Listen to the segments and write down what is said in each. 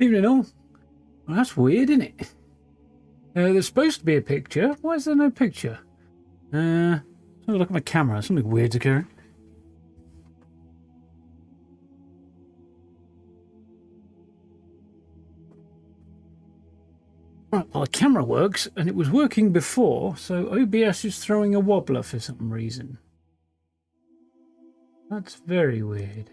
Evening all. Well, that's weird, isn't it? There's supposed to be a picture. Why is there no picture? Let's have a look at my camera. Something weird's occurring. Right, well, the camera works, and it was working before, so OBS is throwing a wobbler for some reason. That's very weird.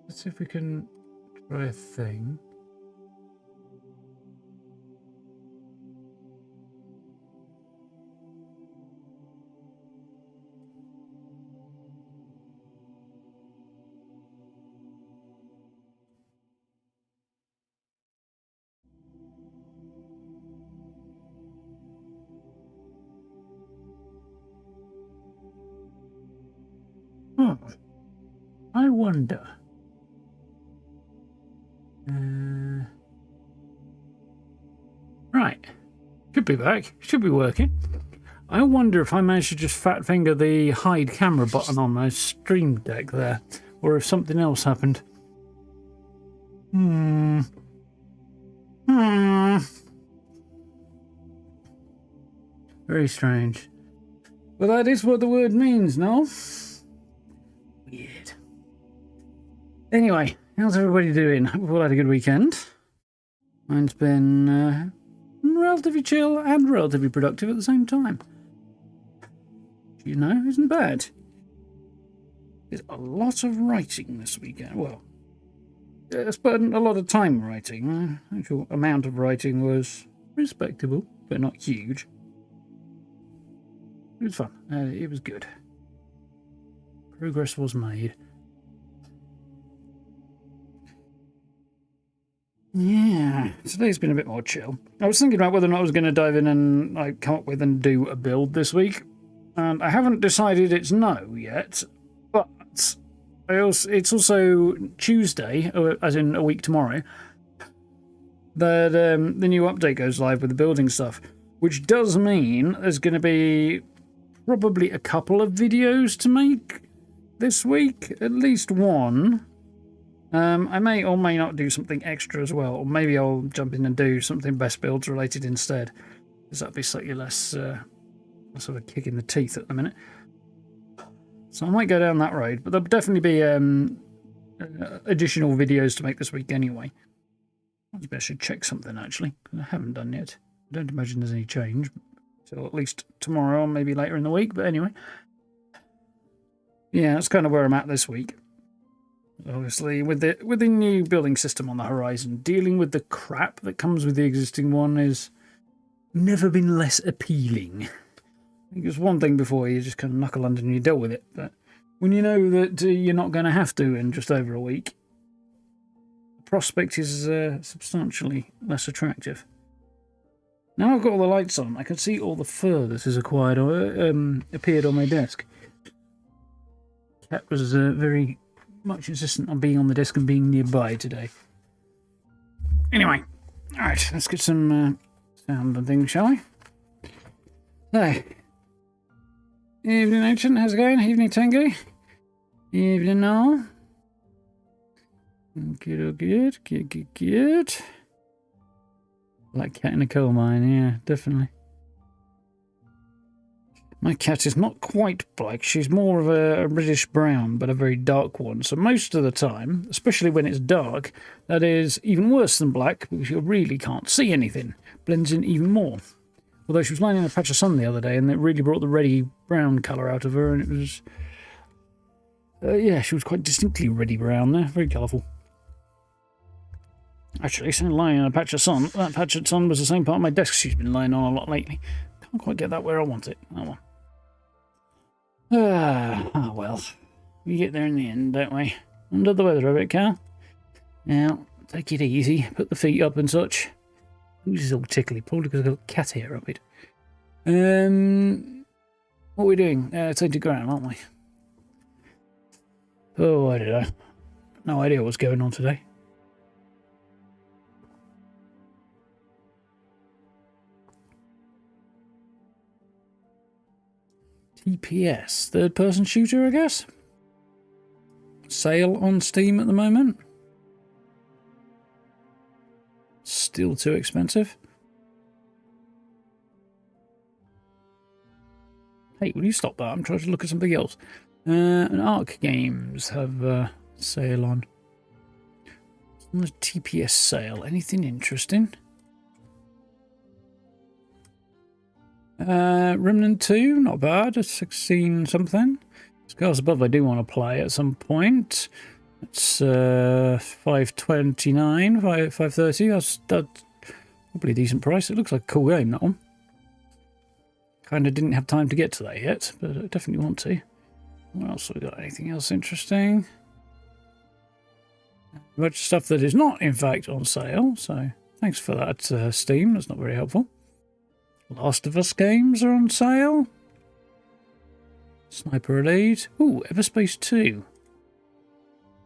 Let's see if we can try a thing. I wonder. Right. Should be back. Should be working. I wonder if I managed to just fat finger the hide camera button on my stream deck there, or if something else happened. Very strange. But that is what the word means, no? Weird. Anyway, how's everybody doing? Hope we've all had a good weekend. Mine's been relatively chill and relatively productive at the same time. You know, isn't bad. There's a lot of writing this weekend. Well, I spent a lot of time writing. The actual amount of writing was respectable, but not huge. It was fun. It was good. Progress was made. Yeah, today's been a bit more chill. I was thinking about whether or not I was going to dive in and like come up with and do a build this week, and I haven't decided it's no yet. But it's also Tuesday, as in a week tomorrow, that the new update goes live with the building stuff, which does mean there's going to be probably a couple of videos to make this week, at least one. I may or may not do something extra as well, or maybe I'll jump in and do something best builds related instead, because that'd be slightly less sort of kick in the teeth at the minute. So I might go down that road, but there'll definitely be additional videos to make this week anyway. Maybe I should check something actually, because I haven't done yet. I don't imagine there's any change till at least tomorrow or maybe later in the week, but anyway. Yeah, that's kind of where I'm at this week. Obviously, with the new building system on the horizon, dealing with the crap that comes with the existing one has never been less appealing. I think it was one thing before, you just kind of knuckle under and you deal with it, but when you know that you're not going to have to in just over a week, the prospect is substantially less attractive. Now I've got all the lights on, I can see all the fur that has appeared on my desk. Cat was very much insistent on being on the desk and being nearby today. Anyway, alright, let's get some sound and things, shall we? So, evening action, how's it going? Evening Tango? Evening all. Good. Like cat in a coal mine, yeah, definitely. My cat is not quite black. She's more of a reddish brown, but a very dark one. So most of the time, especially when it's dark, that is even worse than black because you really can't see anything. Blends in even more. Although she was lying in a patch of sun the other day and it really brought the reddy brown colour out of her, and it was... yeah, she was quite distinctly reddy brown there. Very colourful. Actually, so lying in a patch of sun, that patch of sun was the same part of my desk she's been lying on a lot lately. Can't quite get that where I want it. Oh well. Ah, well, we get there in the end, don't we? Under the weather a bit, Cal. Now, take it easy, put the feet up and such. This is all tickly, probably because I've got cat hair up it. What are we doing? Tainted Grail, aren't we? Oh, I don't know. No idea what's going on today. TPS, third-person shooter, I guess. Sale on Steam at the moment. Still too expensive. Hey, will you stop that? I'm trying to look at something else. And Arc Games have sale on. On the TPS sale. Anything interesting? Remnant 2, not bad. It's 16 something. Scars Above I do want to play at some point. It's 529, 530. That's probably a decent price. It looks like a cool game, that one. Kind of didn't have time to get to that yet, but I definitely want to. What else have we got? Anything else interesting? Much stuff that is not, in fact, on sale. So thanks for that, Steam. That's not very helpful. Last of Us games are on sale. Sniper Elite. Ooh, Everspace 2.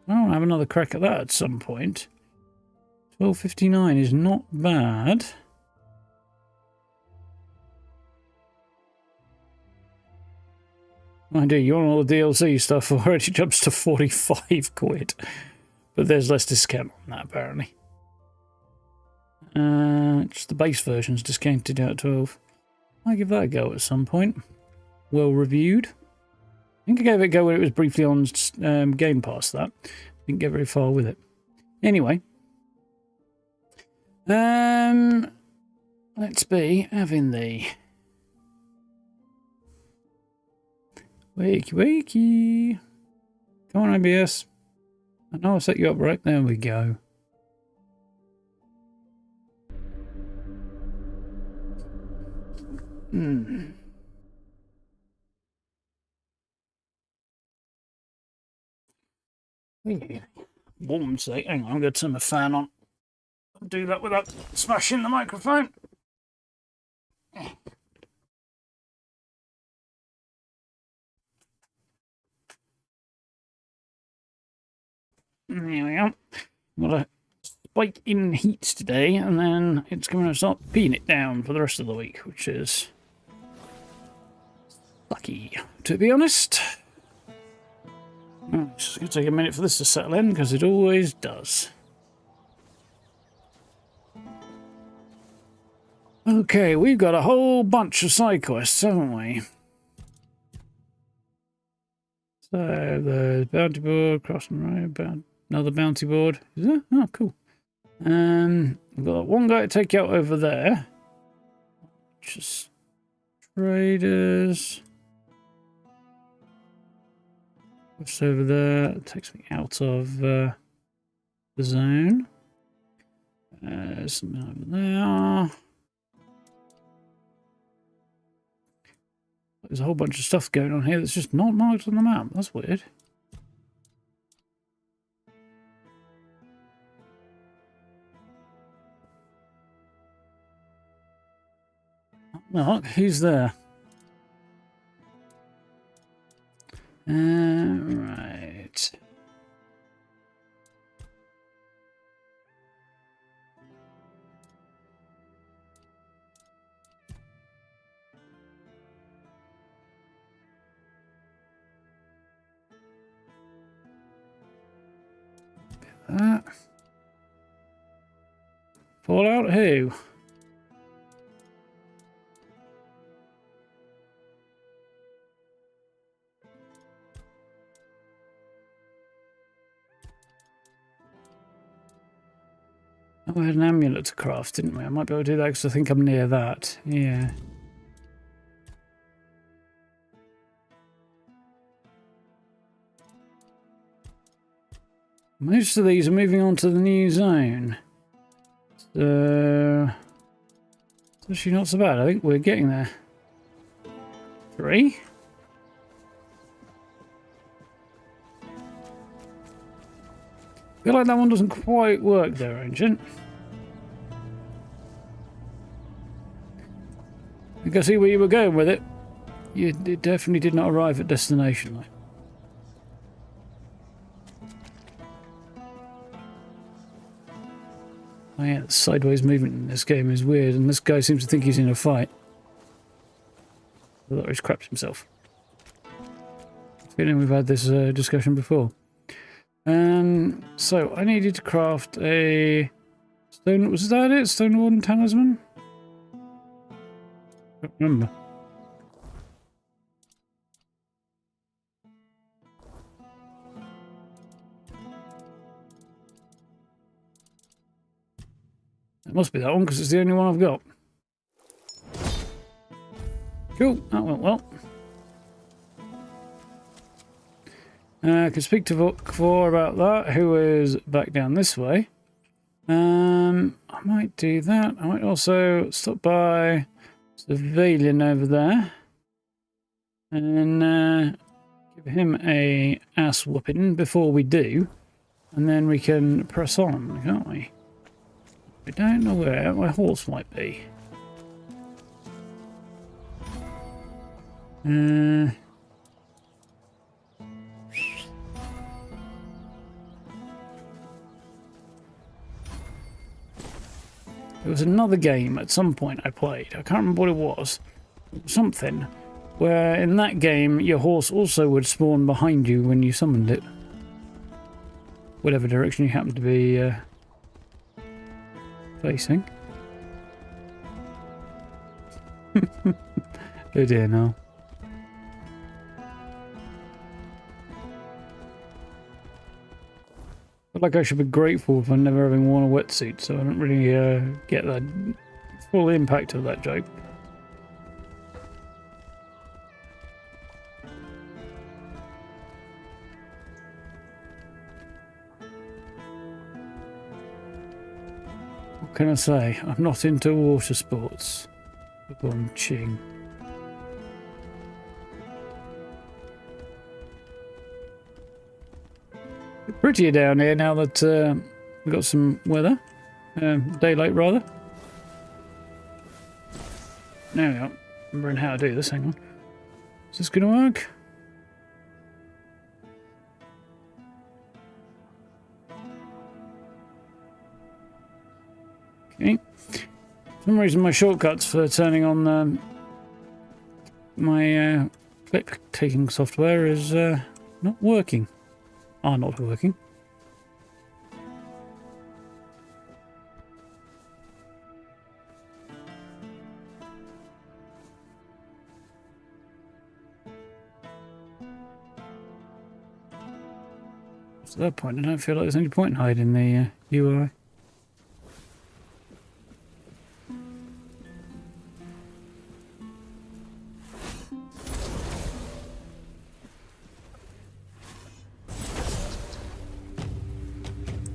I want to have another crack at that at some point. 12.59 is not bad. I do, you want all the DLC stuff already jumps to 45 quid. But there's less discount on that, apparently. Just the base version's discounted out at 12. I'll give that a go at some point. Well reviewed. I think I gave it a go when it was briefly on Game Pass, that. Didn't get very far with it. Anyway. Let's be having the... Wakey. Come on, IBS. I know I'll set you up right. There we go. Warm today. Hang on, I'm going to turn my fan on. do that without smashing the microphone. There we go. Got a spike in heat today, and then it's going to start peeing it down for the rest of the week, which is lucky, to be honest. It's just going to take a minute for this to settle in, because it always does. Okay, we've got a whole bunch of side quests, haven't we? So, the bounty board, crossing the road, another bounty board. Is there? Oh, cool. We've got one guy to take out over there. Just traders. What's over there? It takes me out of the zone. Something over there. There's a whole bunch of stuff going on here that's just not marked on the map. That's weird. Look, who's there? Right. Fallout who? Oh, we had an amulet to craft, didn't we? I might be able to do that because I think I'm near that. Yeah. Most of these are moving on to the new zone. So, it's actually not so bad. I think we're getting there. 3. I feel like that one doesn't quite work there, Ancient. I can see where you were going with it. It definitely did not arrive at destination, though. Oh yeah, the sideways movement in this game is weird, and this guy seems to think he's in a fight. I thought he's crapped himself. I'm feeling we've had this discussion before. So I needed to craft a stone. Was that it? Stone Warden Talisman? I don't remember. It must be that one because it's the only one I've got. Cool, that went well. I can speak to Fore about that, who is back down this way. I might do that. I might also stop by Civilian over there and give him a ass whooping before we do, and then we can press on, can't we? I don't know where my horse might be. There was another game at some point I played. I can't remember what it was. Something where in that game your horse also would spawn behind you when you summoned it. Whatever direction you happen to be facing. Oh dear, no. I feel like I should be grateful for never having worn a wetsuit, so I don't really get the full impact of that joke. What can I say? I'm not into water sports. Upon Ching. Prettier down here now that we've got some weather. daylight rather. There we are. Remembering how to do this. Hang on. Is this going to work? Okay. For some reason my shortcuts for turning on my clip taking software is not working. Are not working. At that point, I don't feel like there's any point in hiding the UI.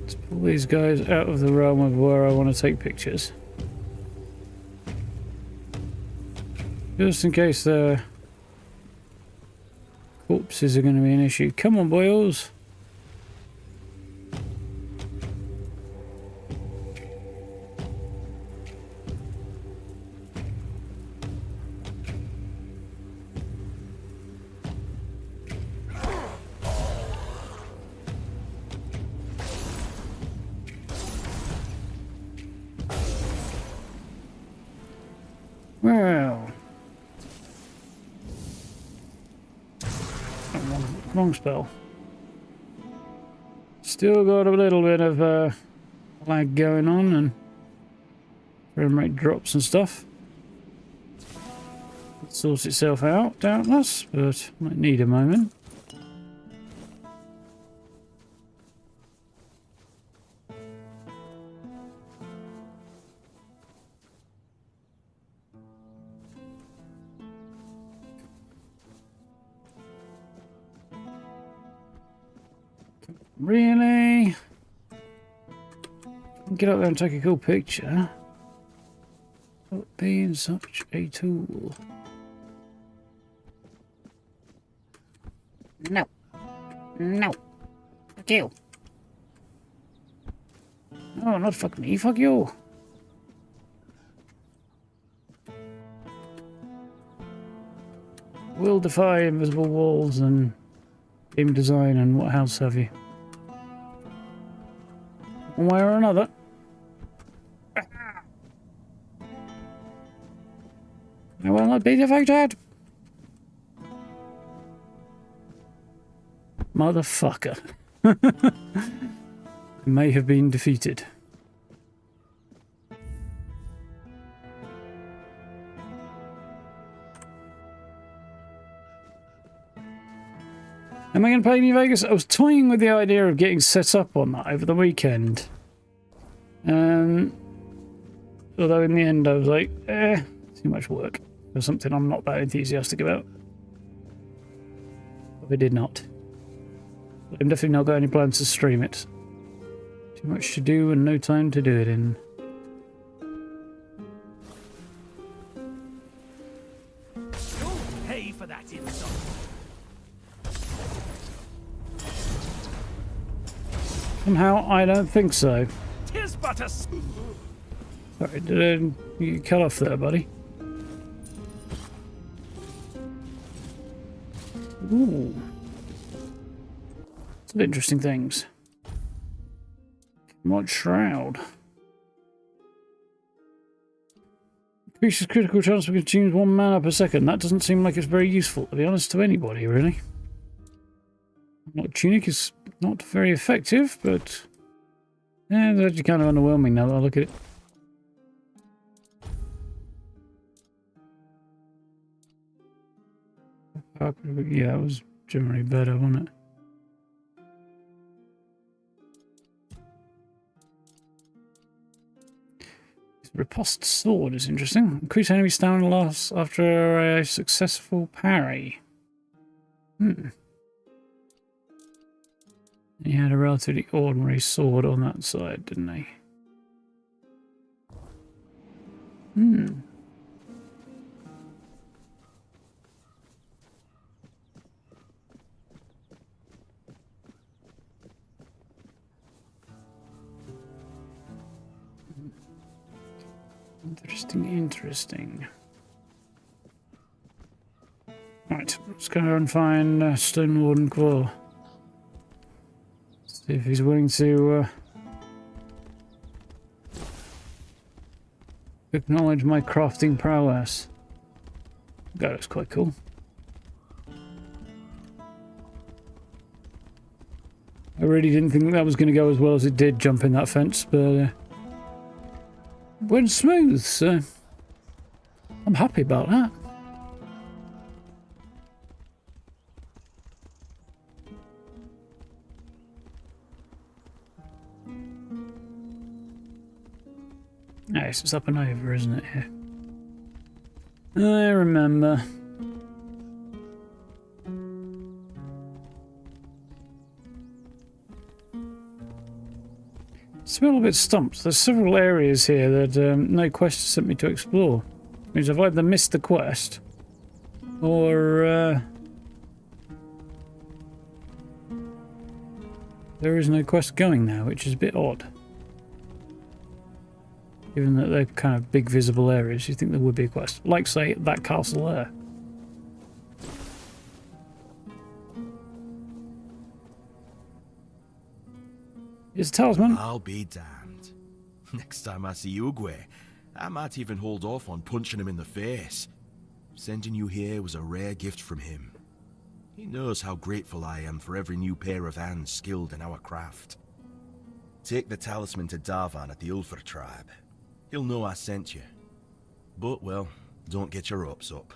Let's pull these guys out of the realm of where I want to take pictures. Just in case the corpses are going to be an issue. Come on, boys. Well, wrong spell. Still got a little bit of lag going on and frame rate drops and stuff. It sorts itself out, doubtless, but might need a moment. Really? Get up there and take a cool picture. Not being such a tool. No. No. Fuck you. No, not fuck me. Fuck you. We'll defy invisible walls and game design and what else have you. One way or another. I will not be defeated. Motherfucker. I may have been defeated. Am I going to play New Vegas? I was toying with the idea of getting set up on that over the weekend. Although in the end I was like, too much work for something I'm not that enthusiastic about. But I did not. But I'm definitely not got any plans to stream it. Too much to do and no time to do it in. You'll pay for that insult. Somehow, I don't think so. Tis but a... Sorry, did you cut off there, buddy? Ooh. Some interesting things. What shroud? Increases critical chance to consume 1 mana per second. That doesn't seem like it's very useful, to be honest, to anybody, really. Tunic is not very effective, but yeah, it's actually kind of underwhelming now that I look at it. Yeah, it was generally better, wasn't it? Riposte sword is interesting. Increase enemy stamina loss after a successful parry. He had a relatively ordinary sword on that side, didn't he? Interesting, interesting. Right, let's go and find Stone Warden Claw. See if he's willing to acknowledge my crafting prowess. That looks quite cool. I really didn't think that was going to go as well as it did jumping that fence, but went smooth, so I'm happy about that. Nice, it's up and over, isn't it? Yeah. I remember. It's a little bit stumped. There's several areas here that no quest has sent me to explore. Which means I've either missed the quest or there is no quest going now, which is a bit odd. Given that they're kind of big visible areas, you think there would be a quest. Like, say, that castle there. It's a talisman. I'll be damned. Next time I see Ugwe, I might even hold off on punching him in the face. Sending you here was a rare gift from him. He knows how grateful I am for every new pair of hands skilled in our craft. Take the talisman to Darvan at the Ulfer tribe. He'll know I sent you. But, well, don't get your hopes up.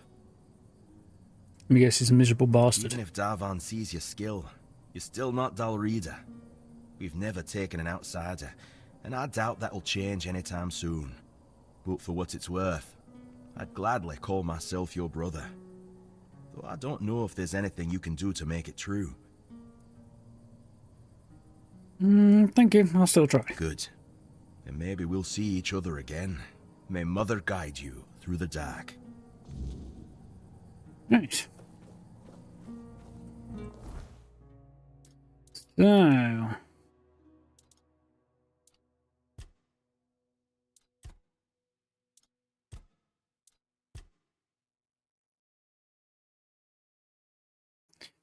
I guess he's a miserable bastard. Even if Darvan sees your skill, you're still not Dalrida. We've never taken an outsider, and I doubt that'll change anytime soon. But for what it's worth, I'd gladly call myself your brother. Though I don't know if there's anything you can do to make it true. Thank you. I'll still try. Good. And maybe we'll see each other again. May Mother guide you through the dark. Nice. So...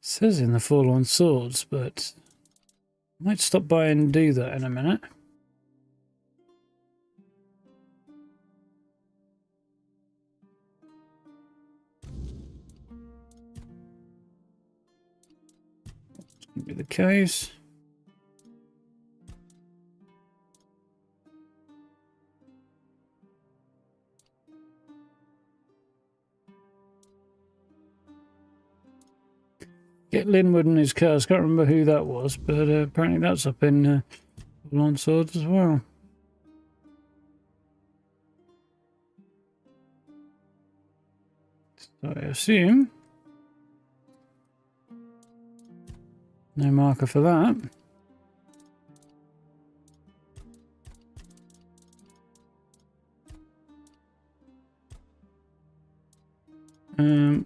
says in the Forlorn Swords, but I might stop by and do that in a minute. That's going to be the case. Get Linwood and his curse. Can't remember who that was, but apparently that's up in Forlorn Swords as well. So I assume no marker for that.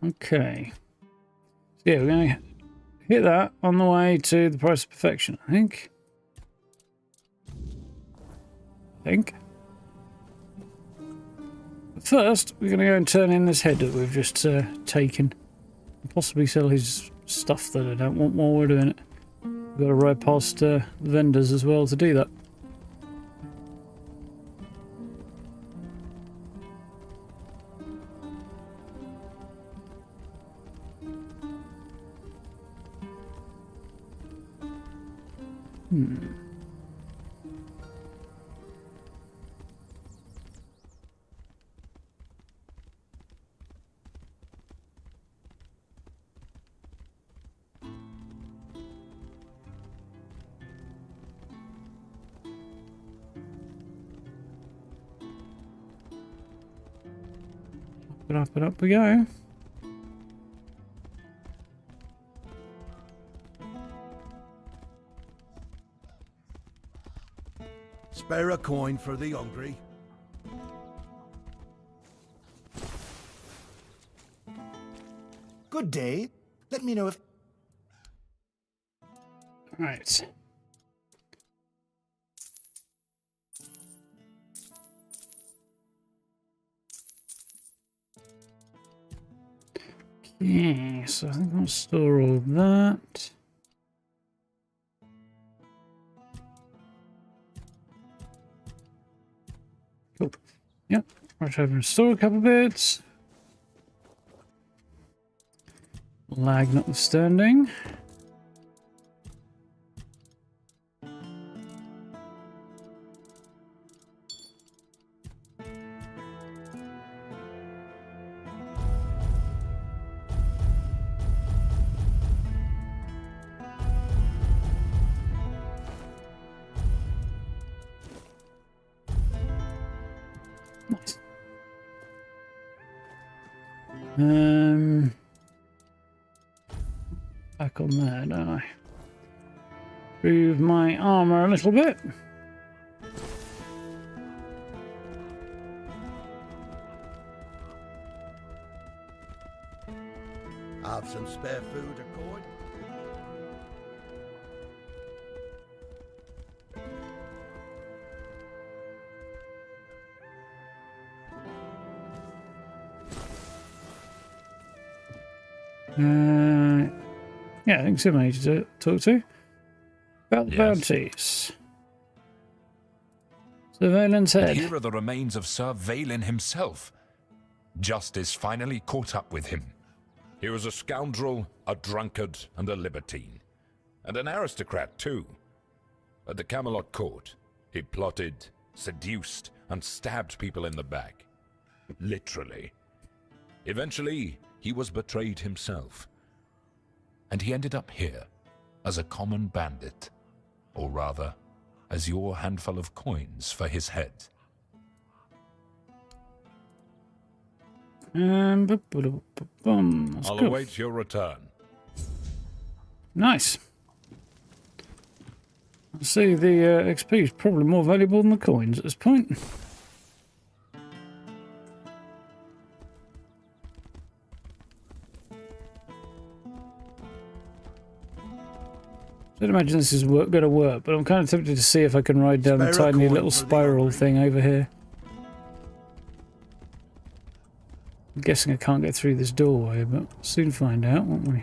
Okay. So yeah, we're going to hit that on the way to the Price of Perfection, I think. But first, we're going to go and turn in this head that we've just taken. And possibly sell his stuff that I don't want while we're doing it. We've got to ride past the vendors as well to do that. Up we go. Spare a coin for the hungry. Good day. Let me know if... Right. Yes, I think I'll store all that. Cool. Yep. Right over and store a couple bits. Lag notwithstanding. Nice. Back on there, don't I? Improve my armor a little bit. Have some spare food or coin? Yeah, I think somebody to talk to. About the Yes. bounties. Surveillance head. Here are the remains of Sir Valen himself. Justice finally caught up with him. He was a scoundrel, a drunkard, and a libertine. And an aristocrat, too. At the Kamelot court, he plotted, seduced, and stabbed people in the back. Literally. Eventually, he was betrayed himself. And he ended up here, as a common bandit. Or rather, as your handful of coins for his head. That's I'll cool. await your return. Nice. I see the XP is probably more valuable than the coins at this point. I don't imagine this is going to work, but I'm kind of tempted to see if I can ride down the Spare a tiny coin little for the spiral hungry. thing over here. I'm guessing I can't get through this doorway, but we'll soon find out, won't we?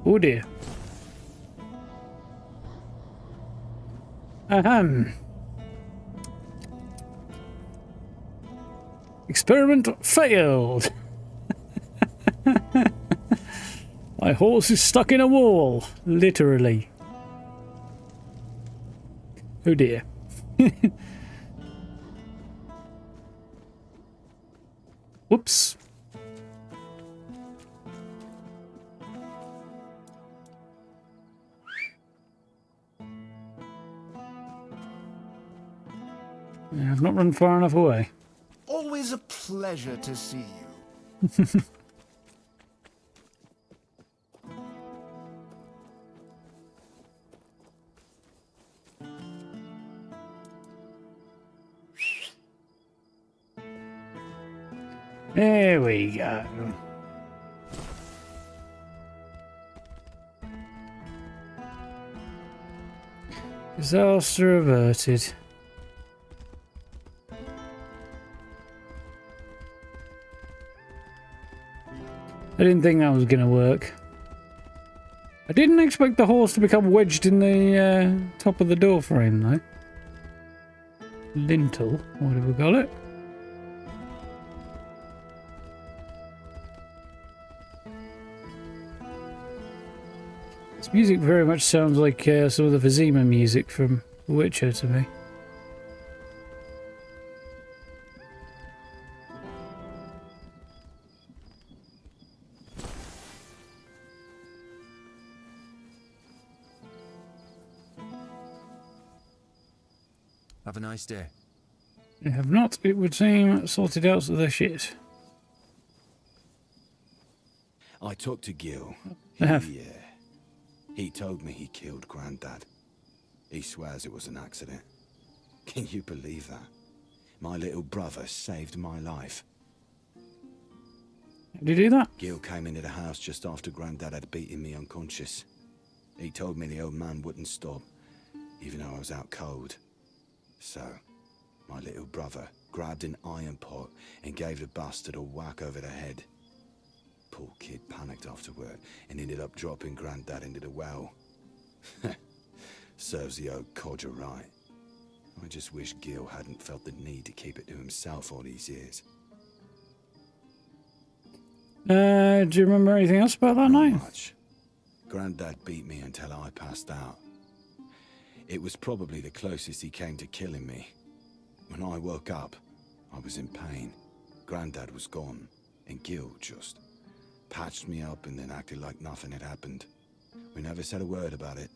Oh dear. Ahem. Experiment failed. My horse is stuck in a wall, literally. Oh dear. Whoops. Yeah, I've not run far enough away. Always a pleasure to see you. There we go. Disaster averted. I didn't think that was going to work. I didn't expect the horse to become wedged in the top of the door frame, though. Lintel, whatever we call it. This music very much sounds like some of the Vizima music from The Witcher to me. Have a nice day. They have not, it would seem, sorted out their shit. I talked to Gil. They have. He told me he killed Grandad. He swears it was an accident. Can you believe that? My little brother saved my life. Did you do that? Gil came into the house just after Grandad had beaten me unconscious. He told me the old man wouldn't stop, even though I was out cold. So, my little brother grabbed an iron pot and gave the bastard a whack over the head. Poor kid panicked afterward and ended up dropping Granddad into the well. Serves the old codger right. I just wish Gil hadn't felt the need to keep it to himself all these years. Do you remember anything else about that night? Not much. Granddad beat me until I passed out. It was probably the closest he came to killing me. When I woke up, I was in pain. Granddad was gone, and Gil just patched me up and then acted like nothing had happened. We never said a word about it.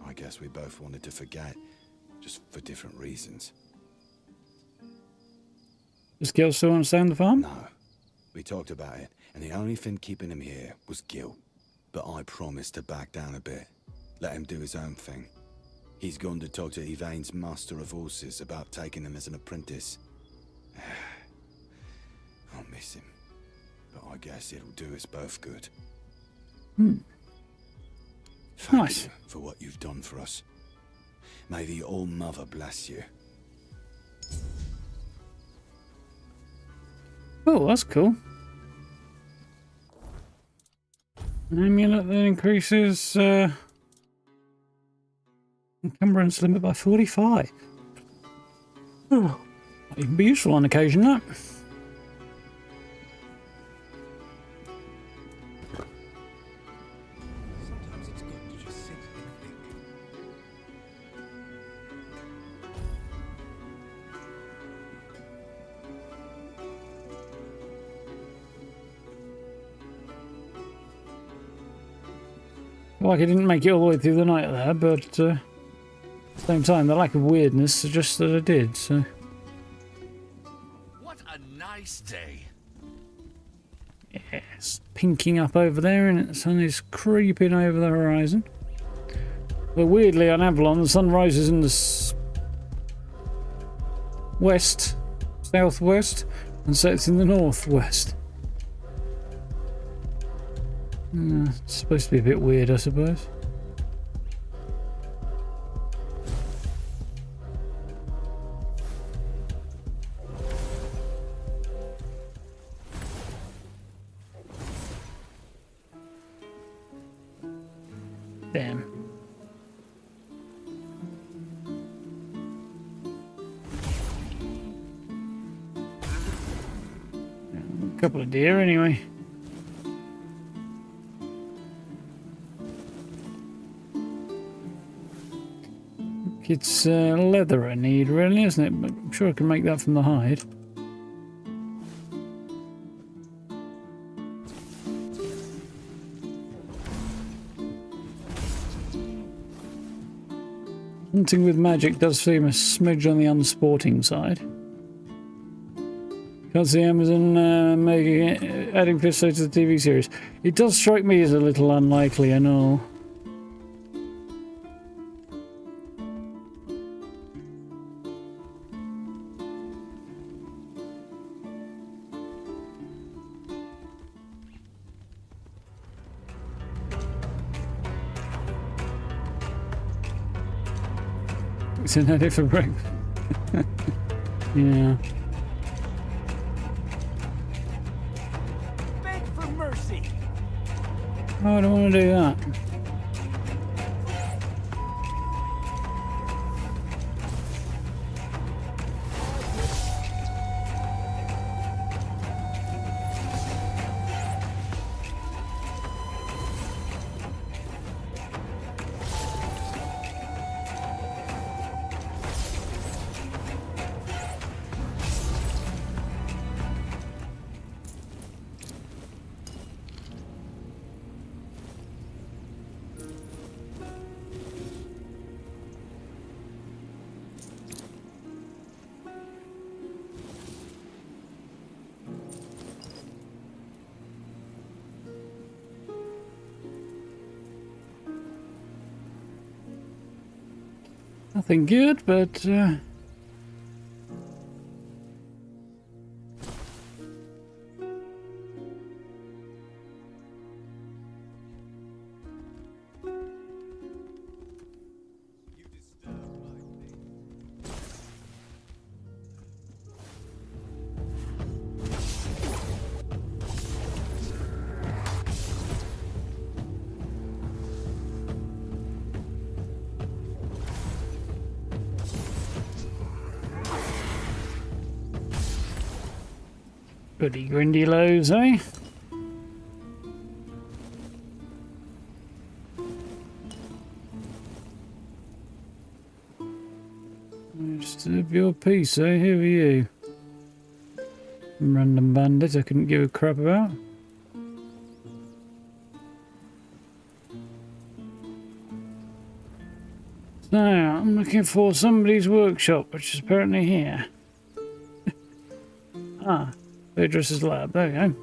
I guess we both wanted to forget, just for different reasons. Does Gil still understand the farm? No. We talked about it, and the only thing keeping him here was Gil. But I promised to back down a bit, let him do his own thing. He's gone to talk to Yvain's master of horses about taking him as an apprentice. I'll miss him, but I guess it'll do us both good. Thank you for what you've done for us. May the All-Mother bless you. Oh, that's cool. An amulet that increases encumbrance limit by 45. Oh, might even be useful on occasion, that. Sometimes it's good to just sit and think. Like I didn't make it all the way through the night there, but at the same time, the lack of weirdness suggests that I did, so... What a nice day. Yes, pinking up over there and the sun is creeping over the horizon. But weirdly on Avalon, the sun rises in the west, southwest, and sets in the northwest. It's supposed to be a bit weird, I suppose. Damn. A couple of deer anyway. It's leather I need, really, isn't it? But I'm sure I can make that from the hide. Hunting with magic does seem a smidge on the unsporting side. Can't see Amazon adding fifth to the TV series. It does strike me as a little unlikely, I know. It's an edit for breakfast. Yeah. Beg for mercy. Oh, I don't want to do that. Nothing good, but Goody grindy lows, eh? Disturb your peace, eh? Who are you? Random bandit I couldn't give a crap about. So, I'm looking for somebody's workshop, which is apparently here. Ah, Wyrdness's lab. There we go.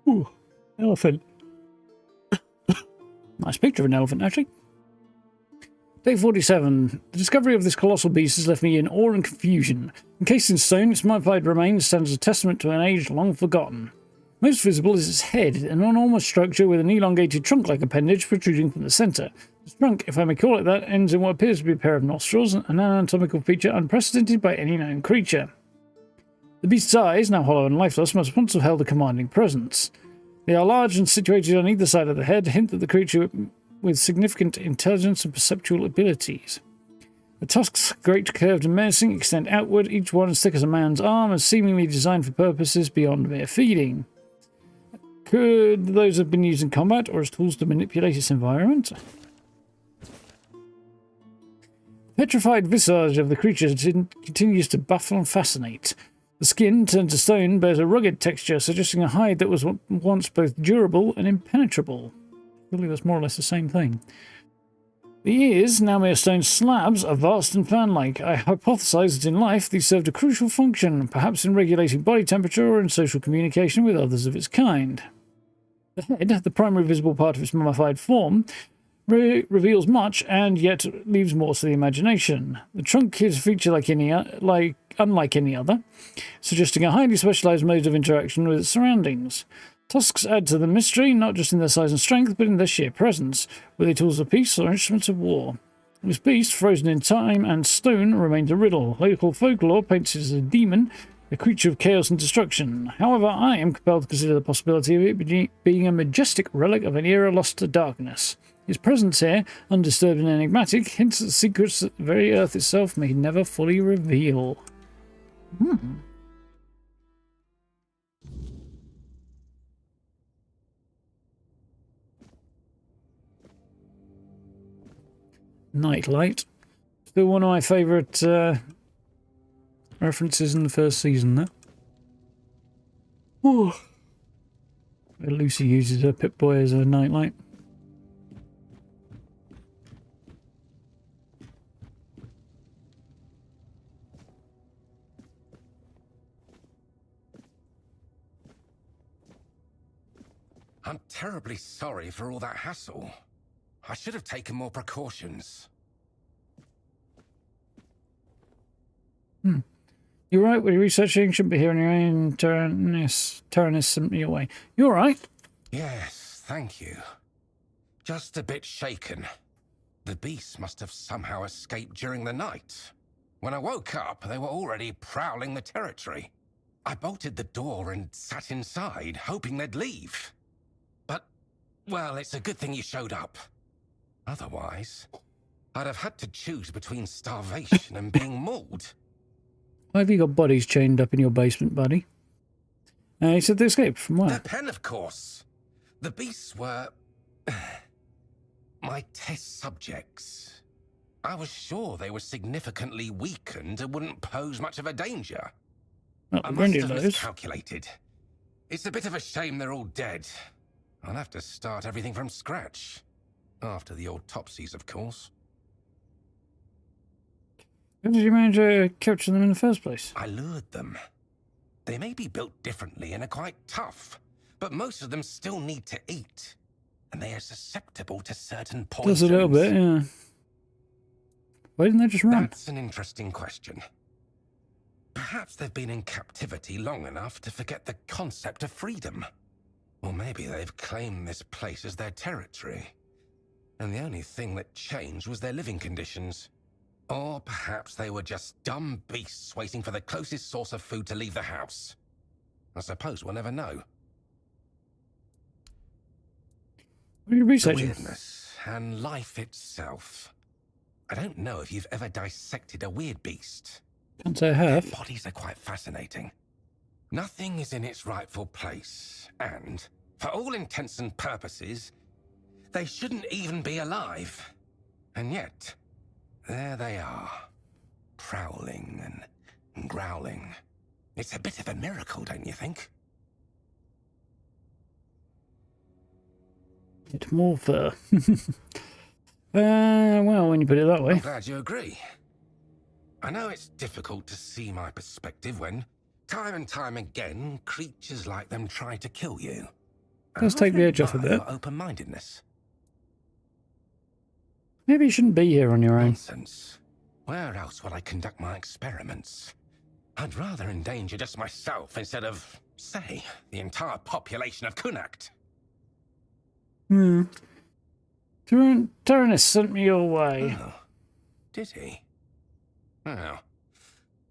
Ooh, elephant. Nice picture of an elephant, actually. Day 47. The discovery of this colossal beast has left me in awe and confusion. Encased in stone, its mummified remains stand as a testament to an age long forgotten. Most visible is its head, an enormous structure with an elongated trunk-like appendage protruding from the centre. This trunk, if I may call it that, ends in what appears to be a pair of nostrils, an anatomical feature unprecedented by any known creature. The beast's eyes, now hollow and lifeless, must once have held a commanding presence. They are large and situated on either side of the head, hint that the creature with significant intelligence and perceptual abilities. The tusks, great, curved and menacing, extend outward, each one as thick as a man's arm, and seemingly designed for purposes beyond mere feeding. Could those have been used in combat or as tools to manipulate its environment? The petrified visage of the creature continues to baffle and fascinate. The skin, turned to stone, bears a rugged texture, suggesting a hide that was once both durable and impenetrable. Really, that's more or less the same thing. The ears, now mere stone slabs, are vast and fan-like. I hypothesize that in life these served a crucial function, perhaps in regulating body temperature or in social communication with others of its kind. The head, the primary visible part of its mummified form, reveals much and yet leaves more to the imagination. The trunk is a feature unlike any other, suggesting a highly specialized mode of interaction with its surroundings. Tusks add to the mystery, not just in their size and strength, but in their sheer presence, were they tools of peace or instruments of war. This beast, frozen in time and stone, remains a riddle. Local folklore paints it as a demon, a creature of chaos and destruction. However, I am compelled to consider the possibility of it being a majestic relic of an era lost to darkness. Its presence here, undisturbed and enigmatic, hints at secrets that the very earth itself may never fully reveal. Nightlight. Still one of my favourite references in the first season, though. Oh. Lucy uses her Pip-Boy as a nightlight. I'm terribly sorry for all that hassle. I should have taken more precautions. You're right, we're researching, shouldn't be here on your own. Tyrannus sent me away. You alright? Yes, thank you. Just a bit shaken. The beasts must have somehow escaped during the night. When I woke up, they were already prowling the territory. I bolted the door and sat inside, hoping they'd leave. But, well, it's a good thing you showed up. Otherwise, I'd have had to choose between starvation and being mauled. Why have you got bodies chained up in your basement, buddy? You said they escaped from where? The pen, of course. The beasts were... my test subjects. I was sure they were significantly weakened and wouldn't pose much of a danger. Not I the must have Brindlers. miscalculated. It's a bit of a shame they're all dead. I'll have to start everything from scratch. After the autopsies, of course. How did you manage to capture them in the first place? I lured them. They may be built differently and are quite tough, but most of them still need to eat, and they are susceptible to certain poisons. Just a little bit, yeah. Why didn't they just run? That's an interesting question. Perhaps they've been in captivity long enough to forget the concept of freedom. Or maybe they've claimed this place as their territory, and the only thing that changed was their living conditions. Or perhaps they were just dumb beasts waiting for the closest source of food to leave the house. I suppose we'll never know. What are you The researching? weirdness and life itself. I don't know if you've ever dissected a weird beast. Can't say I Their have. bodies are quite fascinating. Nothing is in its rightful place, and for all intents and purposes, they shouldn't even be alive. And yet, there they are, prowling and growling. It's a bit of a miracle, don't you think? It's more fur. Well, when you put it that I'm way. glad you agree. I know it's difficult to see my perspective when, time and time again, creatures like them try to kill you. Let's take the edge off a bit. Your open-mindedness. Maybe you shouldn't be here on your own. Nonsense. Where else would I conduct my experiments? I'd rather endanger just myself instead of, say, the entire population of Kunakt. Tyrannus sent me your way. Oh, did he? Well,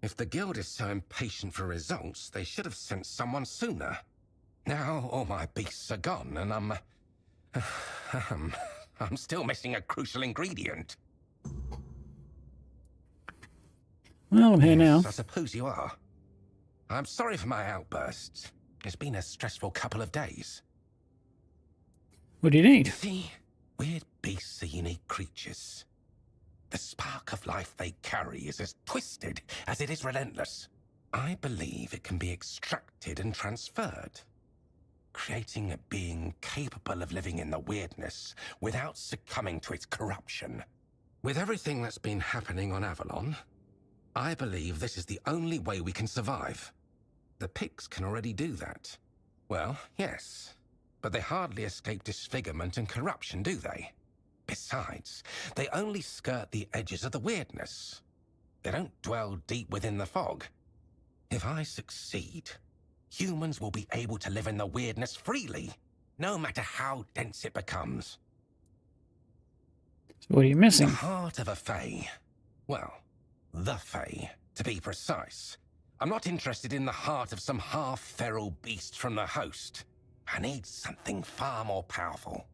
if the guild is so impatient for results, they should have sent someone sooner. Now all my beasts are gone, and I'm still missing a crucial ingredient. Well, I'm here now. I suppose you are. I'm sorry for my outbursts. It's been a stressful couple of days. What do you need? See, weird beasts are unique creatures. The spark of life they carry is as twisted as it is relentless. I believe it can be extracted and transferred, creating a being capable of living in the weirdness without succumbing to its corruption. With everything that's been happening on Avalon, I believe this is the only way we can survive. The pigs can already do that. Well, yes, but they hardly escape disfigurement and corruption, do they? Besides, they only skirt the edges of the weirdness. They don't dwell deep within the fog. If I succeed, humans will be able to live in the weirdness freely, no matter how dense it becomes. So what are you missing? The heart of a Fae. Well, the Fae, to be precise. I'm not interested in the heart of some half-feral beast from the host. I need something far more powerful.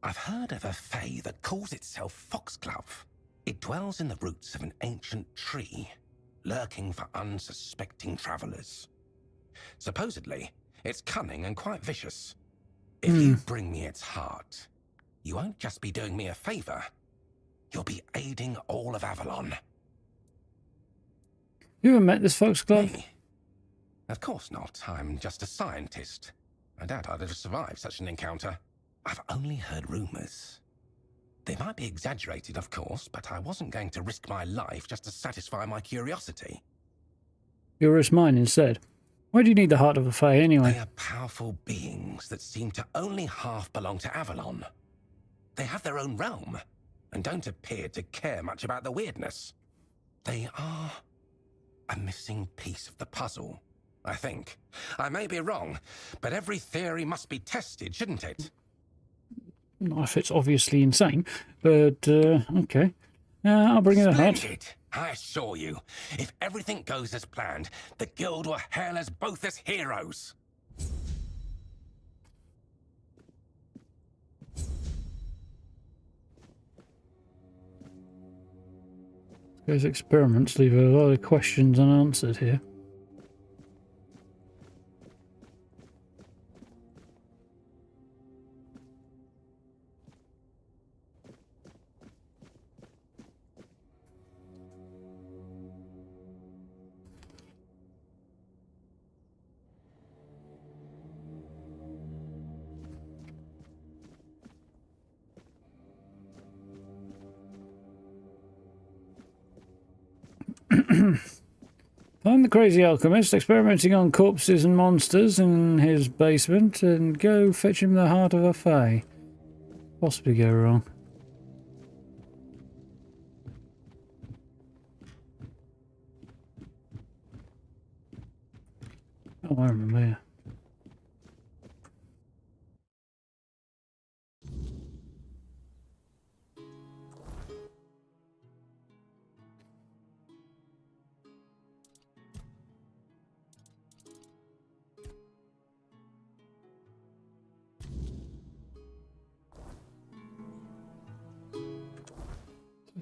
I've heard of a Fae that calls itself Foxglove. It dwells in the roots of an ancient tree, lurking for unsuspecting travelers. Supposedly, it's cunning and quite vicious. If you bring me its heart, you won't just be doing me a favor. You'll be aiding all of Avalon. You ever met this Foxglove? Me? Of course not. I'm just a scientist. I doubt I'd have survived such an encounter. I've only heard rumors. They might be exaggerated, of course, but I wasn't going to risk my life just to satisfy my curiosity. You'll risk mine instead. Why do you need the heart of a Fae anyway? They are powerful beings that seem to only half belong to Avalon. They have their own realm, and don't appear to care much about the weirdness. They are a missing piece of the puzzle, I think. I may be wrong, but every theory must be tested, shouldn't it? Not if it's obviously insane, but okay. I'll bring it ahead. Splendid! I assure you, if everything goes as planned, the guild will hail us both as heroes. Those experiments leave a lot of questions unanswered here. Find the crazy alchemist experimenting on corpses and monsters in his basement and go fetch him the heart of a Fae. Possibly go wrong. Oh, I remember, yeah.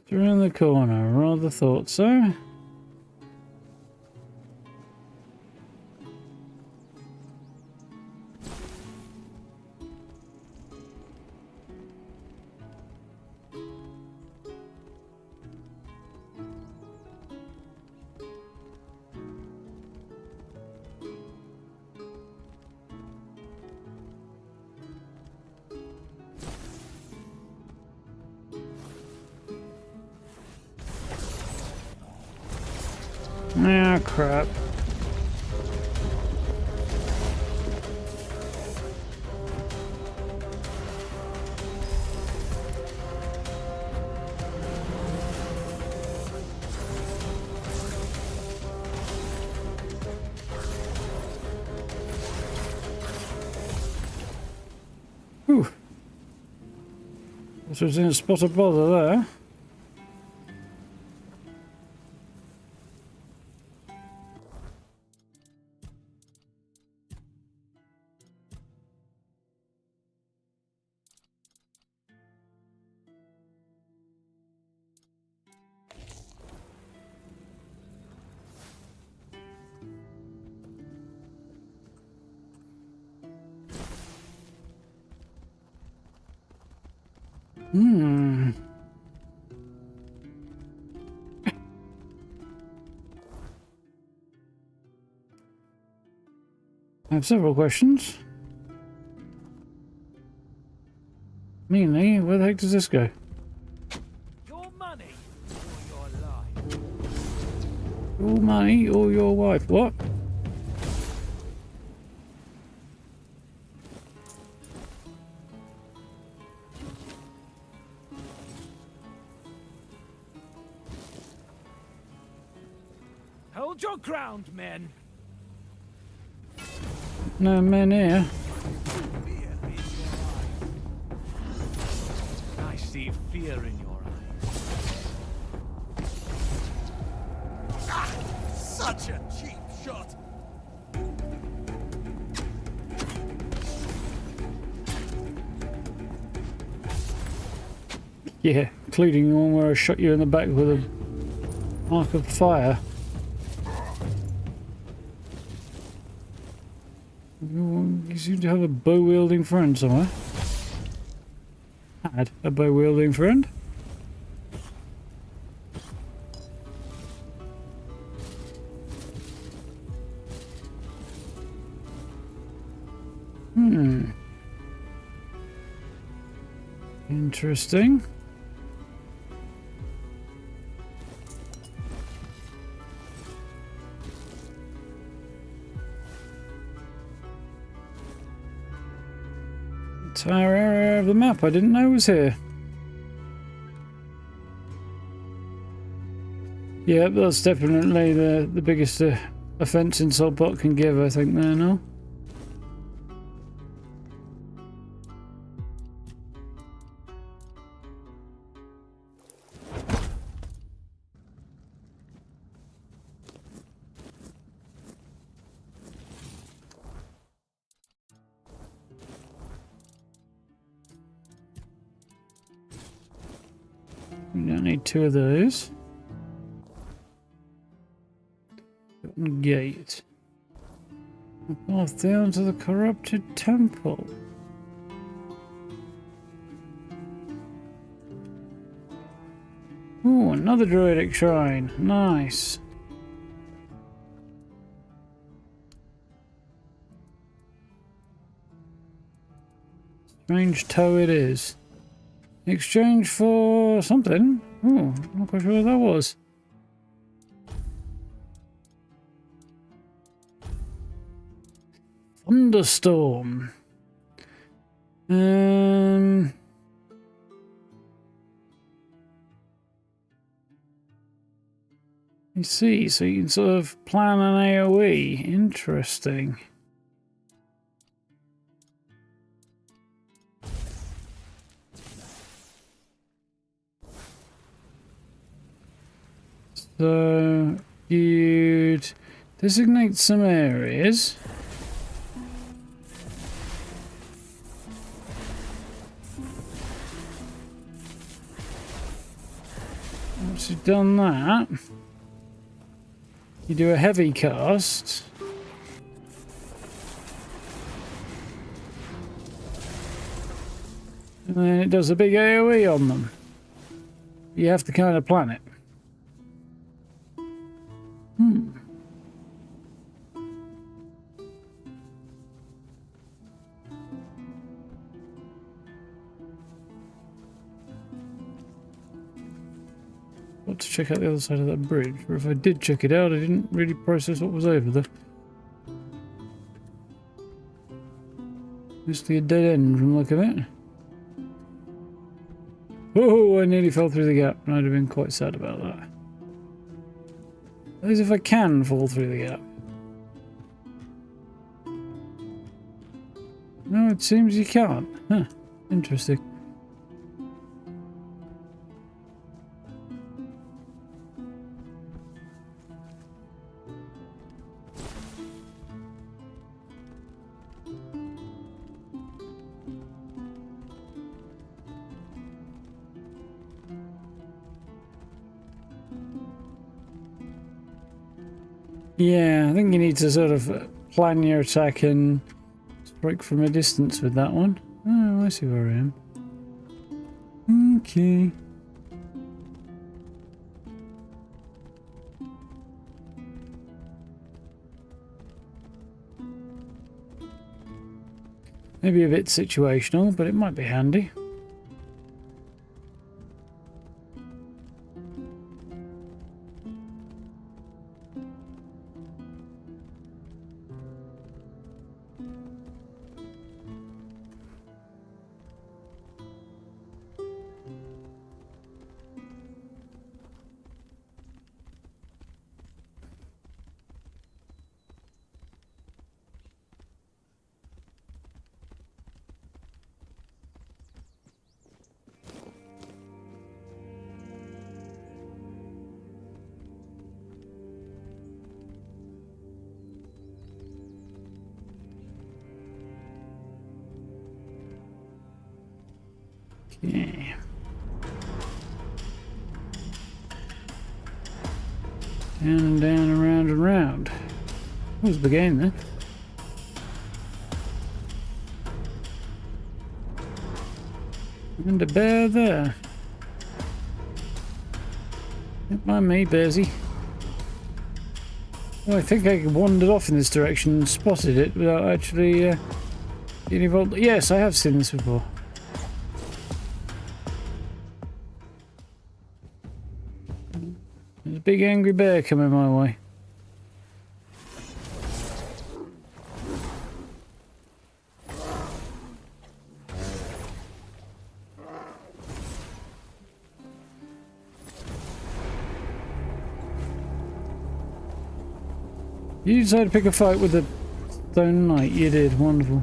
Through the corner, rather thought so. Ah, crap. Whew. This was in a spot of bother there. I have several questions. Mainly, where the heck does this go? Your money or your life? Your money or your wife? What? Hold your ground, men. No men here. Fear in your eyes. I see fear in your eyes. Such a cheap shot! Yeah, including the one where I shot you in the back with a arc of fire. You seem to have a bow-wielding friend somewhere. Had a bow-wielding friend. Interesting. Entire area of the map I didn't know was here. Yeah, that's definitely the biggest offence Saltbot can give, I think, there now. We don't need two of those. Gate. Path down to the corrupted temple. Ooh, another druidic shrine. Nice. Strange toe it is. In exchange for something. Oh, I'm not quite sure what that was. Thunderstorm. You see, so you can sort of plan an AoE. Interesting. So you'd designate some areas. Once you've done that, you do a heavy cast. And then it does a big AoE on them. You have to kind of plan it. Got to check out the other side of that bridge, or if I did check it out, I didn't really process what was over there. Mostly a dead end from the look of it. Oh, I nearly fell through the gap, and I'd have been quite sad about that. At least if I can fall through the gap. No, it seems you can't. Huh, interesting. Yeah, I think you need to sort of plan your attack and strike from a distance with that one. Oh, I see where I am. Okay. Maybe a bit situational, but it might be handy. Okay. Down and down and round and round. That was the game then. And a bear there. Don't mind me, Bearsy. Oh, I think I wandered off in this direction and spotted it without actually getting involved. Yes, I have seen this before. There's a big angry bear coming my way. You decided to pick a fight with the Stone Knight. You did. Wonderful.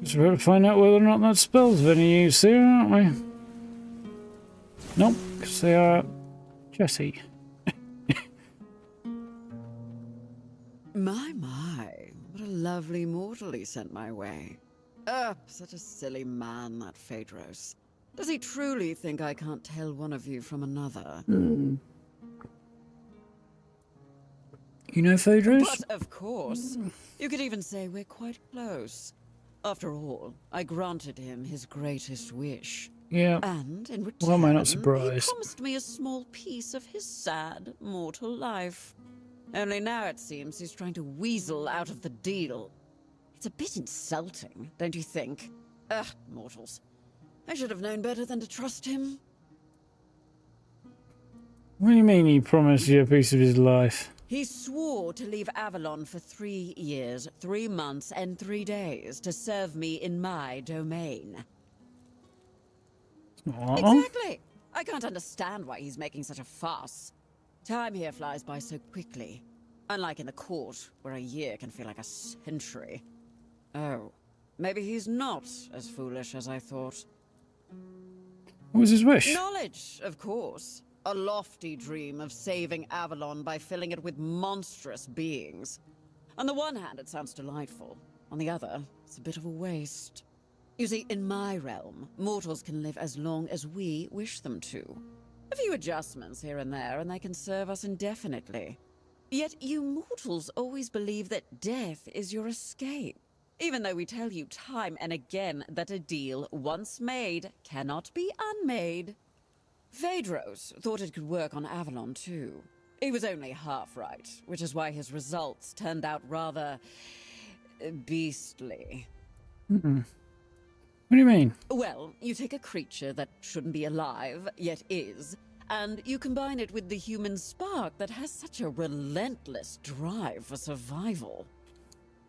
Just about to find out whether or not that spell's of any use here, aren't we? Nope, because they are Jesse. My, what a lovely mortal he sent my way. Such a silly man, that Phaedros. Does he truly think I can't tell one of you from another? You know Phaedros? But of course. You could even say we're quite close. After all, I granted him his greatest wish. Yeah. And in return, Well, am I not he surprised? promised me a small piece of his sad, mortal life. Only now it seems he's trying to weasel out of the deal. It's a bit insulting, don't you think? Mortals. I should have known better than to trust him. What do you mean he promised you a piece of his life? He swore to leave Avalon for 3 years, 3 months, and 3 days to serve me in my domain. Aww. Exactly. I can't understand why he's making such a fuss. Time here flies by so quickly. Unlike in the court, where a year can feel like a century. Oh, maybe he's not as foolish as I thought. What was his wish? Knowledge, of course. A lofty dream of saving Avalon by filling it with monstrous beings. On the one hand, it sounds delightful. On the other, it's a bit of a waste. You see, in my realm, mortals can live as long as we wish them to. A few adjustments here and there, and they can serve us indefinitely. Yet you mortals always believe that death is your escape. Even though we tell you time and again that a deal once made cannot be unmade. Phaedros thought it could work on Avalon too. He was only half right, which is why his results turned out rather beastly. What do you mean? Well, you take a creature that shouldn't be alive, yet is, and you combine it with the human spark that has such a relentless drive for survival.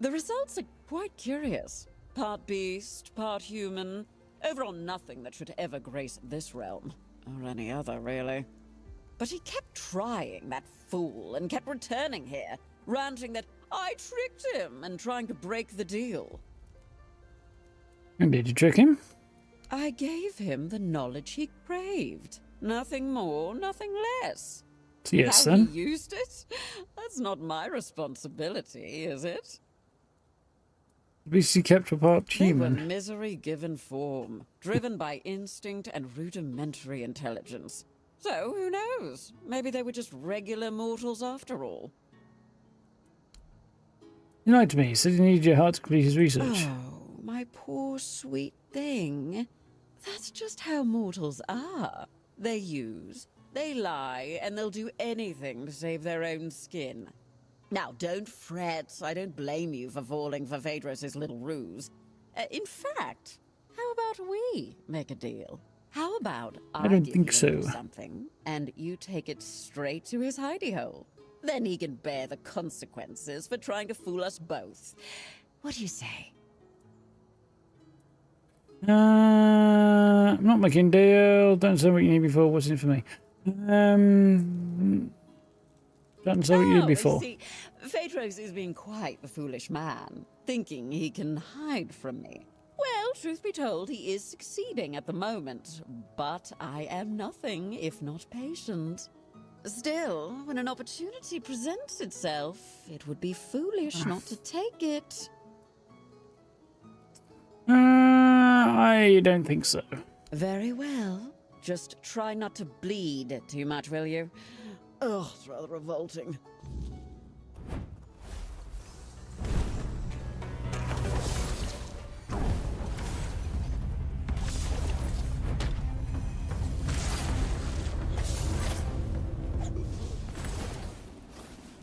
The results are quite curious. Part beast, part human. Overall nothing that should ever grace this realm. Or any other, really. But he kept trying, that fool, and kept returning here, ranting that I tricked him and trying to break the deal. And did you trick him? I gave him the knowledge he craved. Nothing more, nothing less. So yes, How then. he used it? That's not my responsibility, is it? At least he kept apart They were human. misery given form, driven by instinct and rudimentary intelligence. So, who knows? Maybe they were just regular mortals after all. You lied to me. He said he needed your heart to complete his research. Oh, my poor sweet thing. That's just how mortals are. They use, they lie, and they'll do anything to save their own skin. Now, don't fret. I don't blame you for falling for Phaedros' little ruse. In fact, how about we make a deal? How about I don't give think you so. a little something, and you take it straight to his hidey hole? Then he can bear the consequences for trying to fool us both. What do you say? I'm not making a deal. Don't say what you need before. What's in it for me? Don't say what you did before. See, Phaedros is being quite the foolish man, thinking he can hide from me. Well, truth be told, he is succeeding at the moment, but I am nothing if not patient. Still, when an opportunity presents itself, it would be foolish not to take it. I don't think so. Very well. Just try not to bleed too much, will you? Oh, it's rather revolting.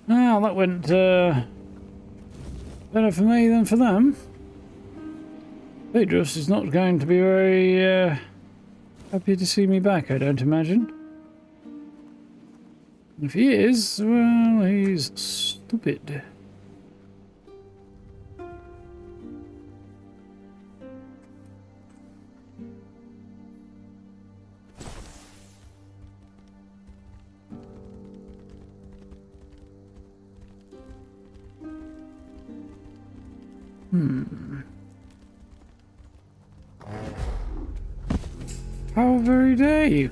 Well, that went better for me than for them. Phaedros is not going to be very happy to see me back, I don't imagine. If he is, well, he's stupid. How very dare you?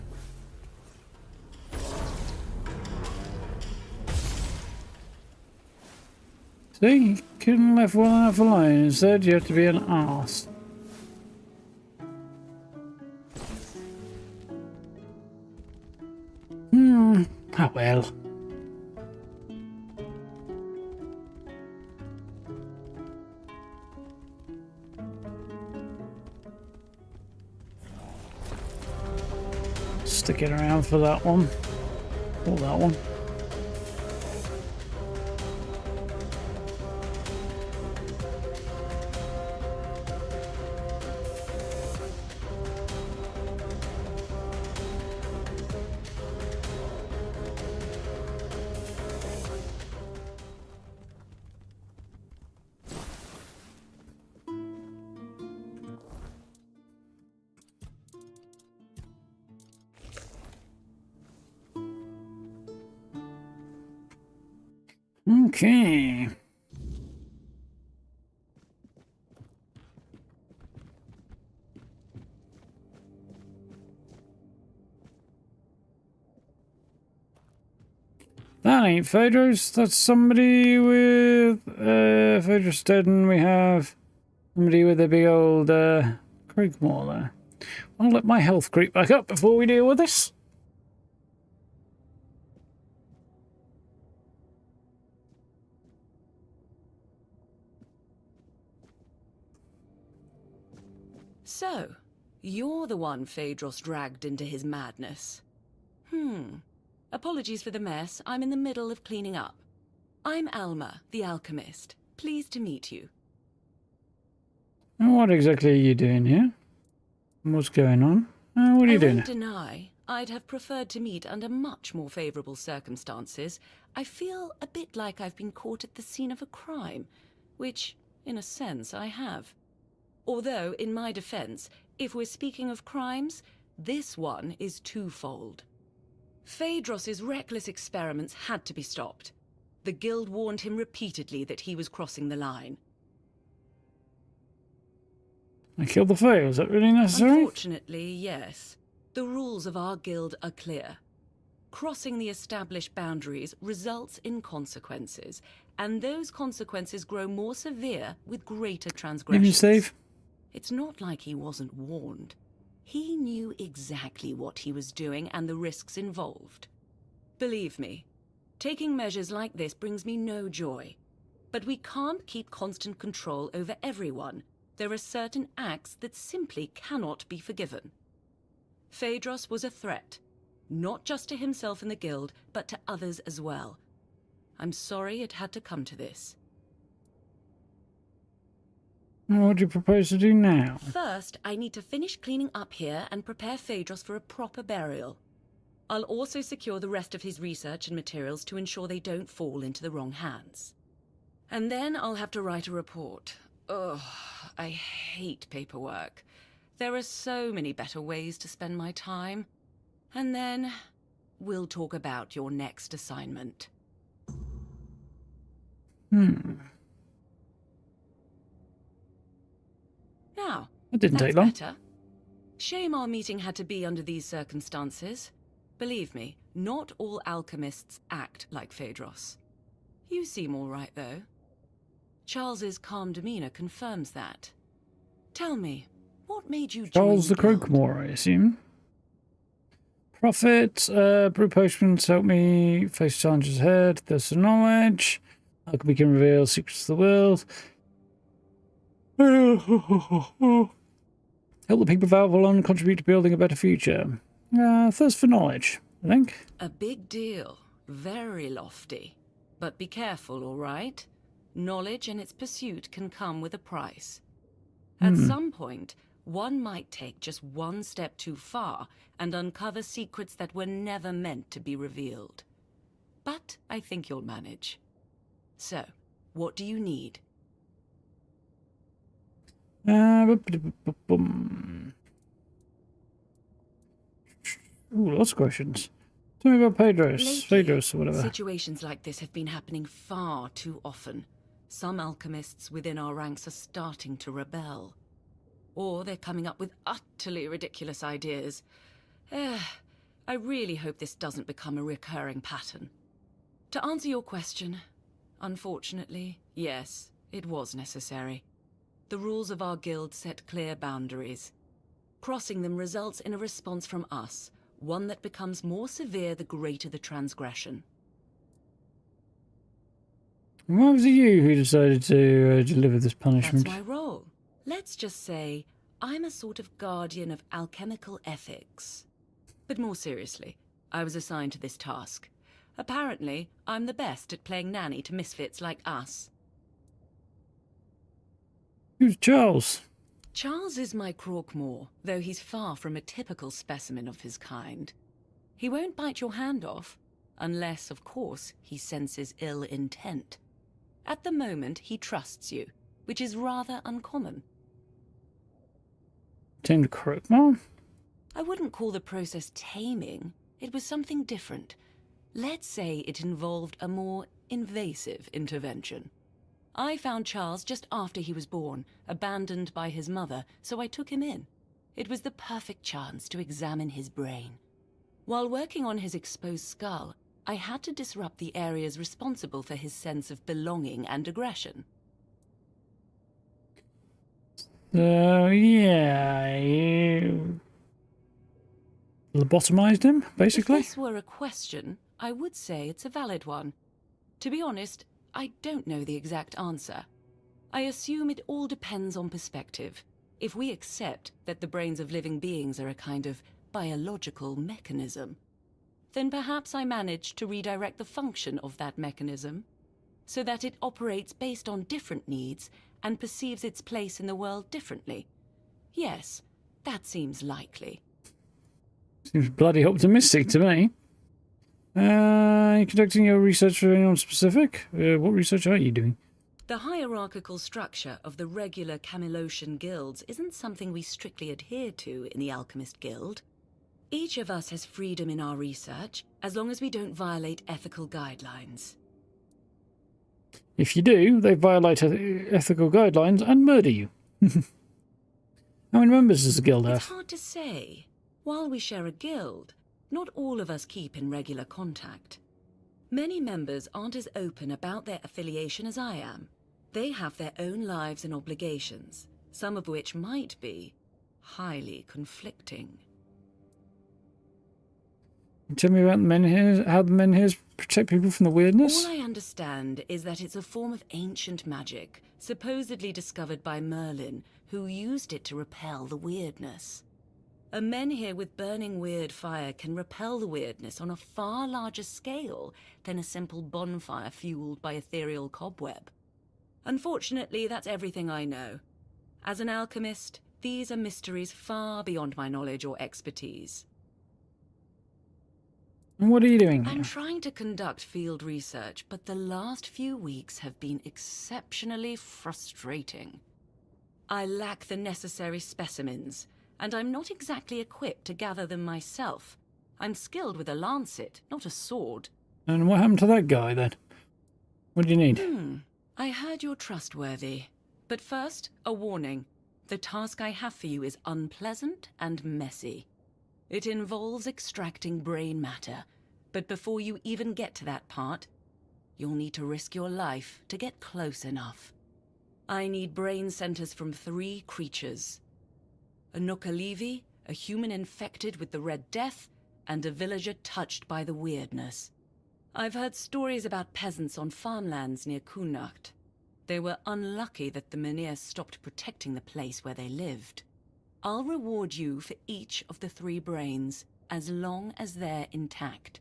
See, you couldn't have left well enough alone. Instead, you have to be an arse. Ah well. Sticking around for that one. Or that one. Okay. That ain't Phaedrus. That's somebody with Phaedrus dead, and we have somebody with a big old Creekmore there. I'll let my health creep back up before we deal with this. So, you're the one Phaedrus dragged into his madness. Apologies for the mess. I'm in the middle of cleaning up. I'm Alma, the alchemist. Pleased to meet you. And what exactly are you doing here? What's going on? What are you doing? I won't deny, I'd have preferred to meet under much more favorable circumstances. I feel a bit like I've been caught at the scene of a crime, which, in a sense, I have. Although, in my defense, if we're speaking of crimes, this one is twofold. Phaedrus's reckless experiments had to be stopped. The guild warned him repeatedly that he was crossing the line. I killed the Fae. Is that really necessary? Unfortunately, yes. The rules of our guild are clear. Crossing the established boundaries results in consequences, and those consequences grow more severe with greater transgressions. Even Steve? It's not like he wasn't warned. He knew exactly what he was doing and the risks involved. Believe me, taking measures like this brings me no joy. But we can't keep constant control over everyone. There are certain acts that simply cannot be forgiven. Phaedrus was a threat, not just to himself and the guild, but to others as well. I'm sorry it had to come to this. What do you propose to do now? First, I need to finish cleaning up here and prepare Phaedrus for a proper burial. I'll also secure the rest of his research and materials to ensure they don't fall into the wrong hands. And then I'll have to write a report. Ugh, I hate paperwork. There are so many better ways to spend my time. And then we'll talk about your next assignment. Now, That didn't that's take long. better. Shame our meeting had to be under these circumstances. Believe me, not all alchemists act like Phaedrus. You seem all right, though. Charles's calm demeanor confirms that. Tell me, what made you join Charles the guild? Croakmore, I assume. Prophet, brew potions help me face challenges ahead. Thirst for knowledge. Alchemy can reveal secrets of the world. Help the people of Avalon contribute to building a better future. Thirst for knowledge, I think. A big deal. Very lofty. But be careful, all right? Knowledge and its pursuit can come with a price. At some point, one might take just one step too far and uncover secrets that were never meant to be revealed. But I think you'll manage. So, what do you need? Ooh, lots of questions. Tell me about Phaedrus. Lately, Phaedrus or whatever. situations like this have been happening far too often. Some alchemists within our ranks are starting to rebel. Or they're coming up with utterly ridiculous ideas. I really hope this doesn't become a recurring pattern. To answer your question, unfortunately, yes, it was necessary. The rules of our guild set clear boundaries. Crossing them results in a response from us, one that becomes more severe the greater the transgression. Why was it you who decided to deliver this punishment? That's my role. Let's just say I'm a sort of guardian of alchemical ethics. But more seriously, I was assigned to this task. Apparently, I'm the best at playing nanny to misfits like us. Who's Charles? Charles is my Croakmore, though he's far from a typical specimen of his kind. He won't bite your hand off, unless, of course, he senses ill intent. At the moment, he trusts you, which is rather uncommon. Tamed Croakmore? I wouldn't call the process taming. It was something different. Let's say it involved a more invasive intervention. I found Charles just after he was born, abandoned by his mother, so I took him in. It was the perfect chance to examine his brain. While working on his exposed skull, I had to disrupt the areas responsible for his sense of belonging and aggression. So, yeah, you lobotomized him, basically? If this were a question, I would say it's a valid one. To be honest, I don't know the exact answer. I assume it all depends on perspective. If we accept that the brains of living beings are a kind of biological mechanism, then perhaps I managed to redirect the function of that mechanism so that it operates based on different needs and perceives its place in the world differently. Yes, that seems likely. Seems bloody optimistic to me. You conducting your research for anyone specific? What research are you doing? The hierarchical structure of the regular Camelotian guilds isn't something we strictly adhere to in the Alchemist Guild. Each of us has freedom in our research, as long as we don't violate ethical guidelines. If you do, they violate ethical guidelines and murder you. How many members does the guild have? It's hard to say. While we share a guild, not all of us keep in regular contact. Many members aren't as open about their affiliation as I am. They have their own lives and obligations, some of which might be highly conflicting. Tell me about the men here, how the men here protect people from the weirdness? All I understand is that it's a form of ancient magic, supposedly discovered by Merlin, who used it to repel the weirdness. A menhir with burning weird fire can repel the weirdness on a far larger scale than a simple bonfire fueled by ethereal cobweb. Unfortunately, that's everything I know. As an alchemist, these are mysteries far beyond my knowledge or expertise. And what are you doing I'm here? trying to conduct field research, but the last few weeks have been exceptionally frustrating. I lack the necessary specimens, and I'm not exactly equipped to gather them myself. I'm skilled with a lancet, not a sword. And what happened to that guy, then? What do you need? I heard you're trustworthy. But first, a warning. The task I have for you is unpleasant and messy. It involves extracting brain matter, but before you even get to that part, you'll need to risk your life to get close enough. I need brain centers from 3 creatures. A Nookalivi, a human infected with the Red Death, and a villager touched by the weirdness. I've heard stories about peasants on farmlands near Kunacht. They were unlucky that the Menhir stopped protecting the place where they lived. I'll reward you for each of the 3 brains, as long as they're intact.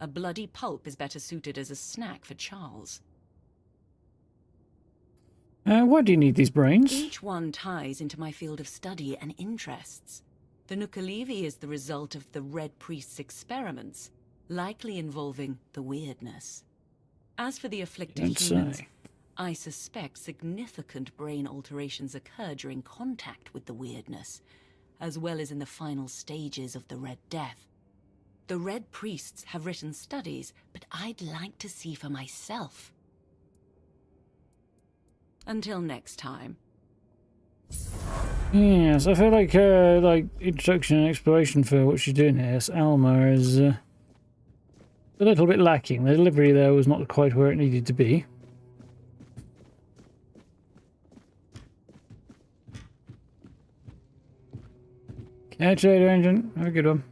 A bloody pulp is better suited as a snack for Charles. Why do you need these brains? Each one ties into my field of study and interests. The Nookalivi is the result of the Red Priest's experiments, likely involving the weirdness. As for the afflicted humans, I suspect significant brain alterations occur during contact with the weirdness, as well as in the final stages of the Red Death. The Red Priests have written studies, but I'd like to see for myself. Until next time. Yes, I feel like introduction and exploration for what she's doing here. Alma is a little bit lacking. The delivery there was not quite where it needed to be. Catch you later, Engine. Have a good one.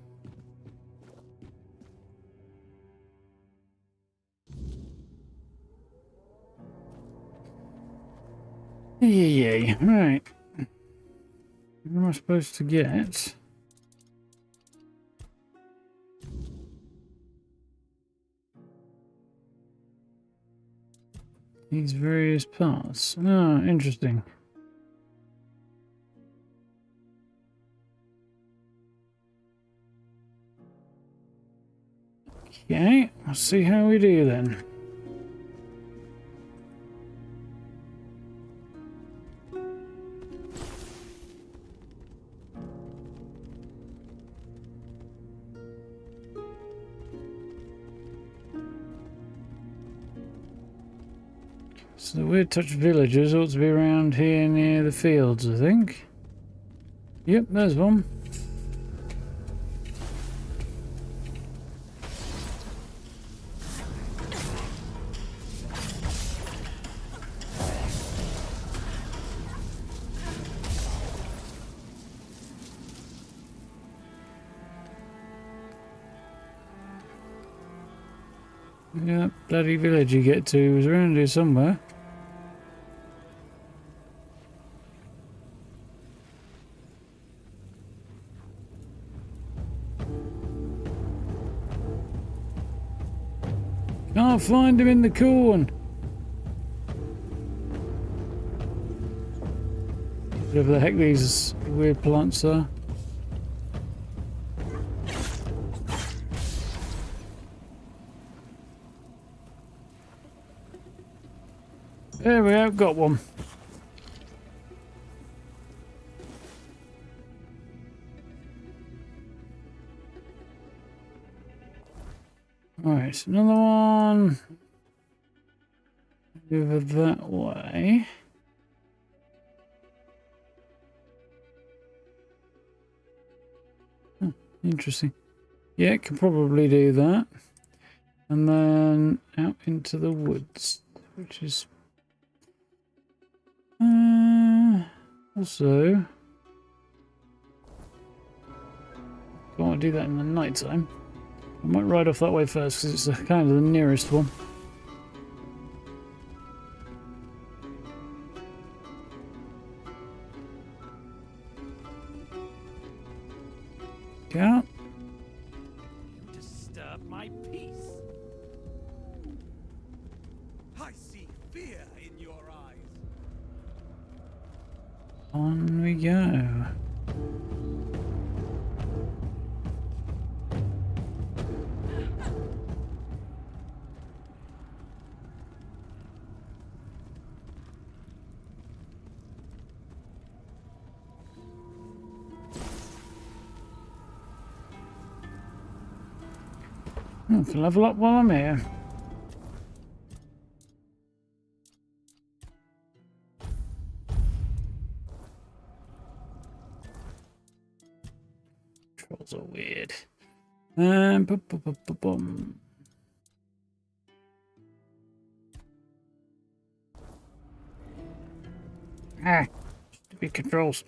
Yeah. Right. What am I supposed to get? These various parts. Oh, interesting. Okay, let's see how we do then. So the Weird Touch villagers ought to be around here near the fields, I think. Yep, there's one. Yeah, bloody village you get to was around here somewhere. Can't find him in the corn. Whatever the heck these weird plants are. There we have got one. Right, another one over that way. Oh, interesting. Yeah, can probably do that. And then out into the woods, which is also can't do that in the night time. I might ride off that way first because it's kind of the nearest one. Yeah. You disturb my peace. I see fear in your eyes. On we go. I can level up while I'm here. Trolls are weird. Boom. Ah, stupid controls.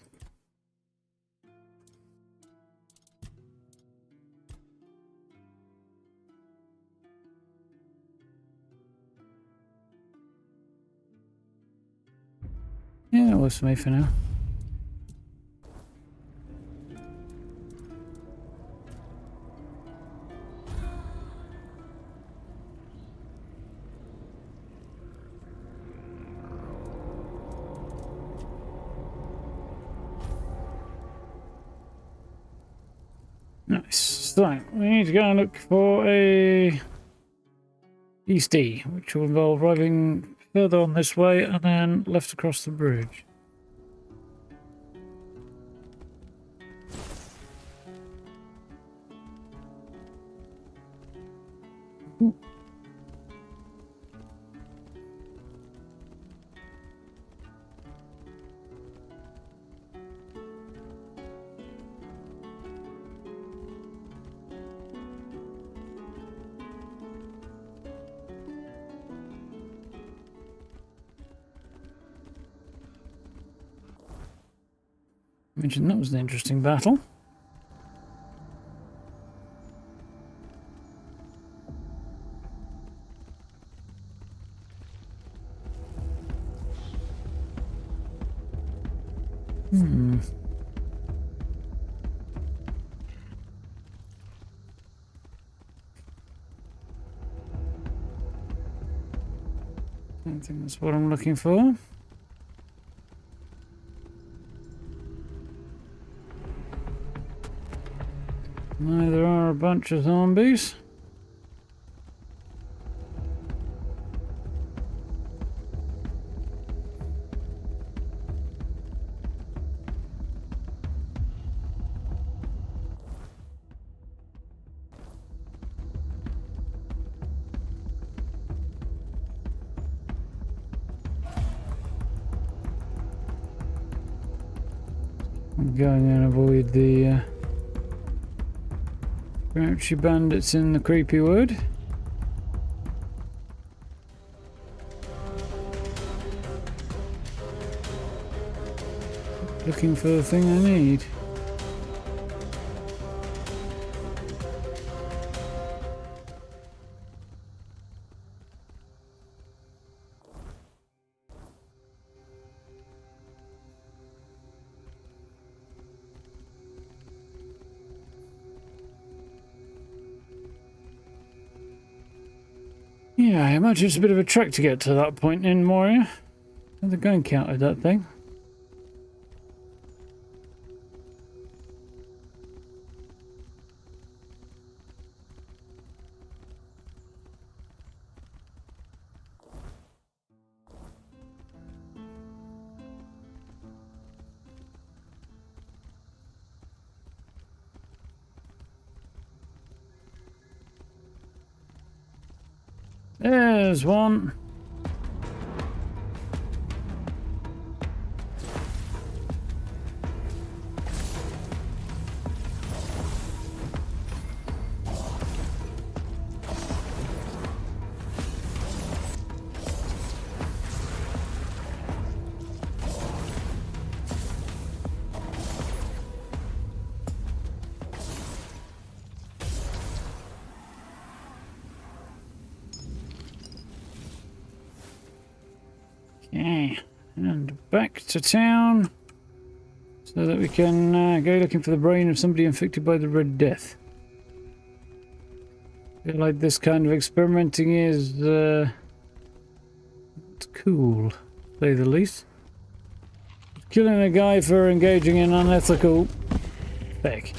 Yeah, that works for me for now. Nice. So, we need to go and look for a Eastie, which will involve driving further on this way and then left across the bridge. Ooh. Mentioned that was an interesting battle. I think that's what I'm looking for. No, there are a bunch of zombies. Going and avoid the crouchy bandits in the creepy wood. Looking for the thing I need. Yeah, I imagine it's a bit of a trek to get to that point in Moria. And the gun counted that thing. There's one. Okay, and back to town so that we can go looking for the brain of somebody infected by the Red Death. I feel like this kind of experimenting is it's cool, to say the least. Killing a guy for engaging in unethical feck.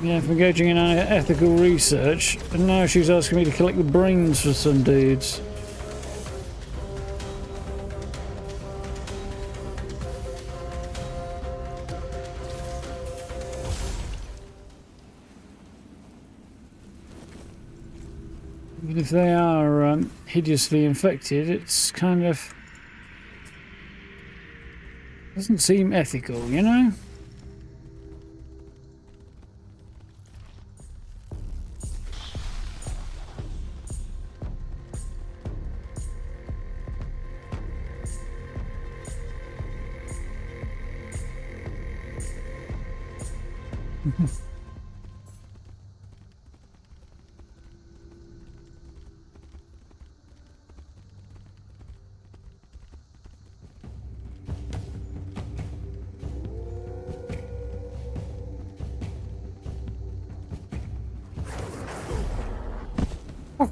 Yeah, for engaging in unethical research, and now she's asking me to collect the brains for some dudes. Even if they are hideously infected, it's kind of doesn't seem ethical, you know?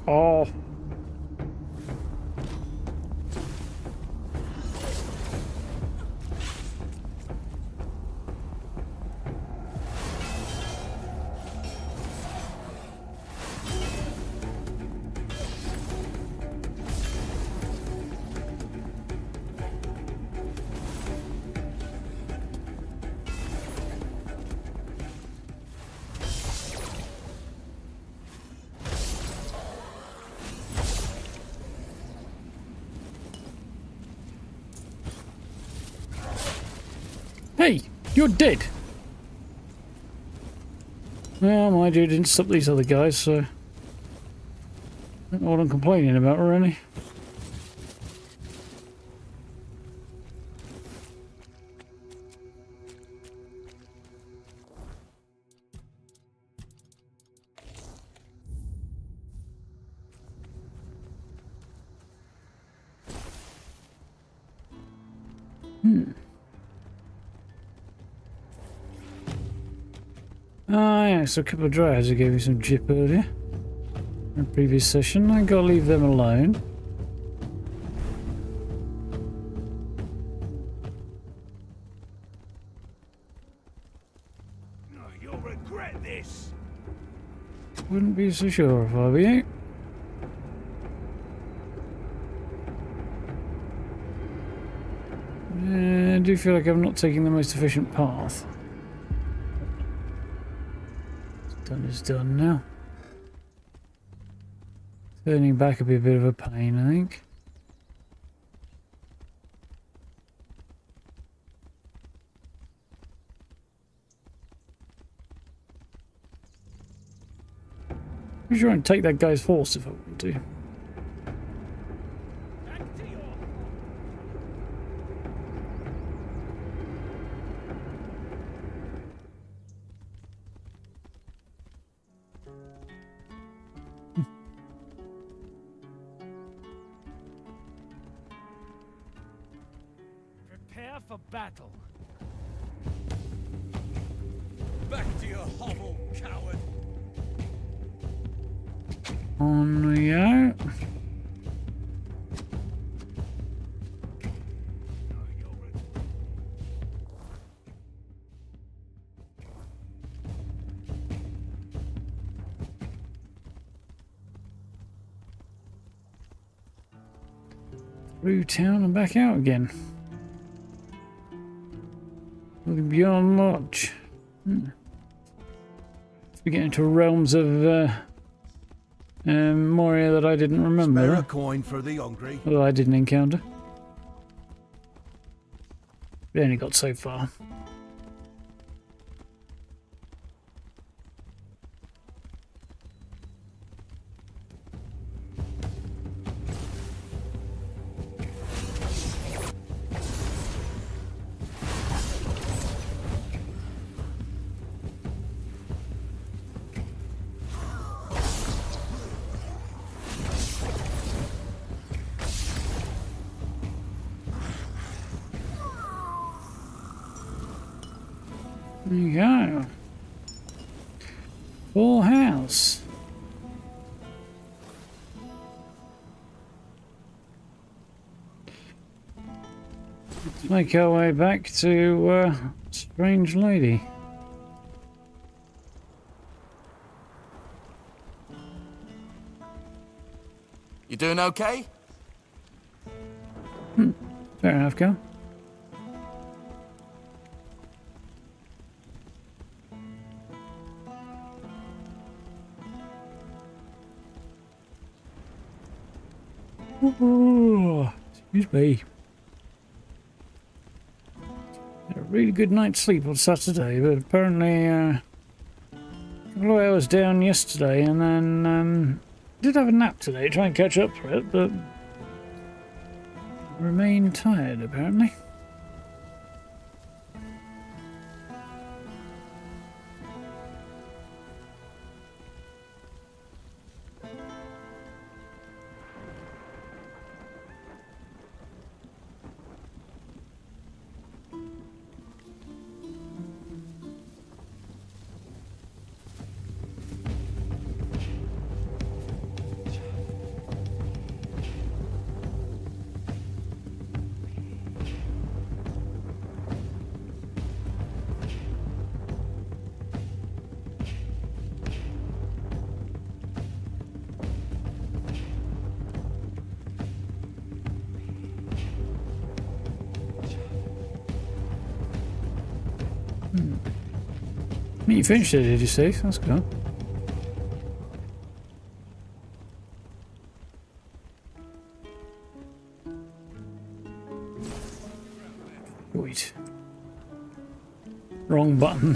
Oh. Hey, you're dead. Well, my dude didn't stop these other guys, so that's what I'm complaining about, really. Ah, yeah, so a couple of dryads who gave me some jip earlier in a previous session. I gotta leave them alone. You'll regret this. Wouldn't be so sure if I were you. I do feel like I'm not taking the most efficient path. gun is done now. Turning back would be a bit of a pain, I think. I'm sure I can take that guy's horse if I want to. Prepare for battle. Back to your hovel, coward. On we go. Through town and back out again. Looking beyond Lodge. We get into realms of Moria that I didn't Spare remember. a coin for the hungry. Although I didn't encounter. We only got so far. There you go. Full house. Let's make our way back to Strange Lady. You doing okay? Fair enough, girl. Oh, excuse me. Had a really good night's sleep on Saturday, but apparently a couple of hours down yesterday, and then did have a nap today, try and catch up for it, but remain tired apparently. You finished it, did you, Steve? That's cool. Wait. Wrong button.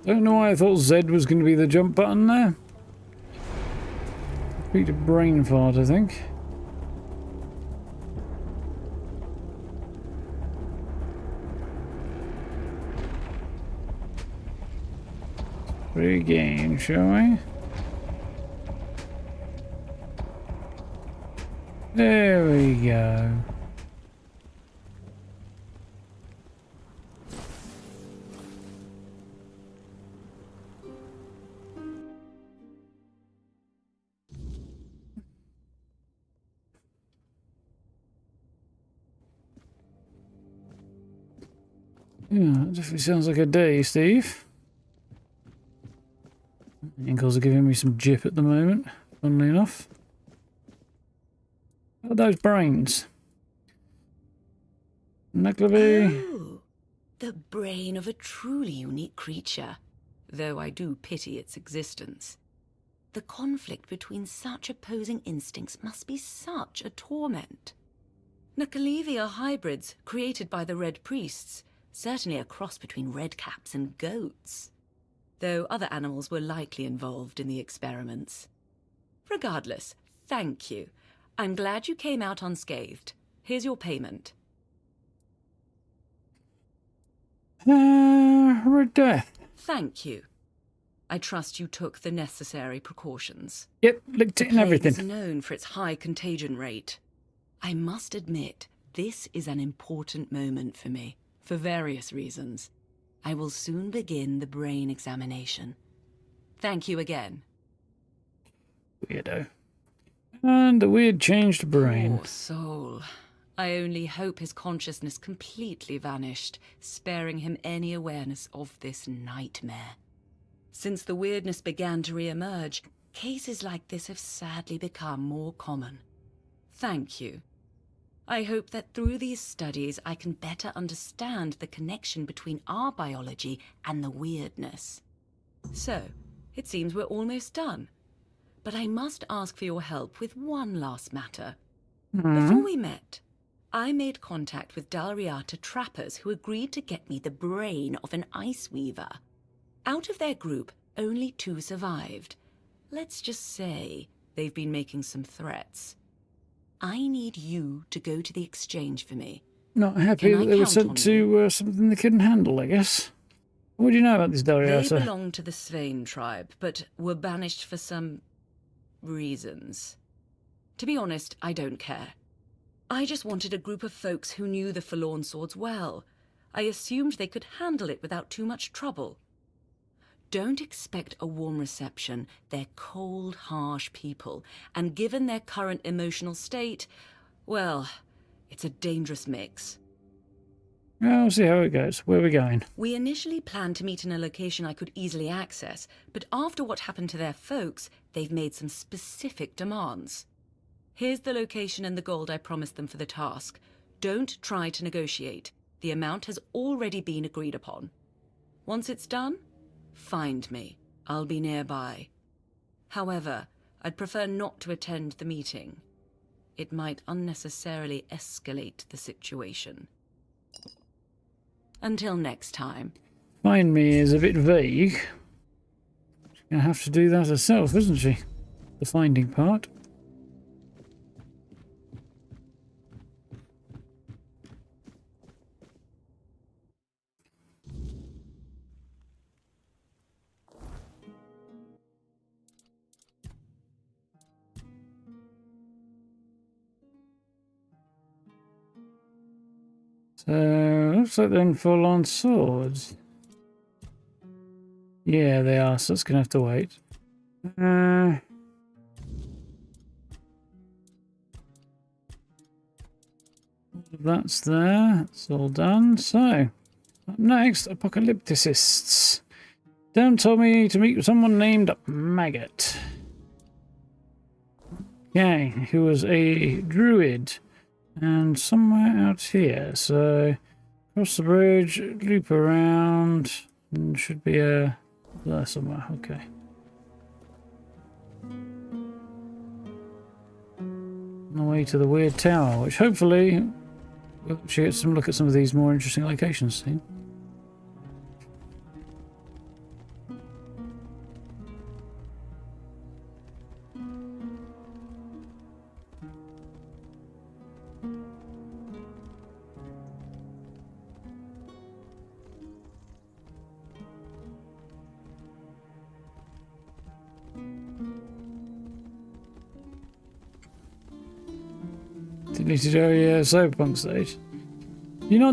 Don't know why I thought Z was going to be the jump button there. Complete a brain fart, I think. Regain, shall we? There we go. Yeah, that definitely sounds like a day, Steve. Ankles are giving me some jip at the moment, funnily enough. What are those brains? Nuclear. Oh, the brain of a truly unique creature. though I do pity its existence. The conflict between such opposing instincts must be such a torment. Nakalevi are hybrids created by the Red Priests, certainly a cross between redcaps and goats, though other animals were likely involved in the experiments. Regardless, thank you. I'm glad you came out unscathed. Here's your payment. Red Death. Thank you. I trust you took the necessary precautions. Yep, licked it and everything. The plague is known for its high contagion rate. I must admit, this is an important moment for me, for various reasons. I will soon begin the brain examination. Thank you again. Weirdo. And the weird changed brain. Poor soul. I only hope his consciousness completely vanished, sparing him any awareness of this nightmare. Since the weirdness began to re-emerge, cases like this have sadly become more common. Thank you. I hope that through these studies I can better understand the connection between our biology and the weirdness. So, it seems we're almost done. But I must ask for your help with one last matter. Before we met, I made contact with Dalriata trappers who agreed to get me the brain of an ice weaver. Out of their group, only 2 survived. Let's just say they've been making some threats. I need you to go to the exchange for me. Not happy that they were sent to something they couldn't handle, I guess. What do you know about this Dalriata? They belong to the Svein tribe, but were banished for some reasons. To be honest, I don't care. I just wanted a group of folks who knew the Forlorn Swords well. I assumed they could handle it without too much trouble. Don't expect a warm reception. They're cold, harsh people, and given their current emotional state, well, it's a dangerous mix. I'll see how it goes. Where are we going? We initially planned to meet in a location I could easily access, but after what happened to their folks, they've made some specific demands. Here's the location and the gold I promised them for the task. Don't try to negotiate. The amount has already been agreed upon. Once it's done, find me. I'll be nearby. However, I'd prefer not to attend the meeting. It might unnecessarily escalate the situation. Until next time. Find me is a bit vague. She's going to have to do that herself, isn't she? The finding part. So, looks like they're in full-on swords. Yeah, they are, so it's going to have to wait. That's there. That's all done. So, up next, apocalypticists. Dan told me to meet someone named Maggot. Okay, who was a druid. And somewhere out here, so cross the bridge, loop around, and should be a there somewhere. Okay. On the way to the weird tower, which hopefully we'll actually get some look at some of these more interesting locations soon. Deleted area Cyberpunk stage. You're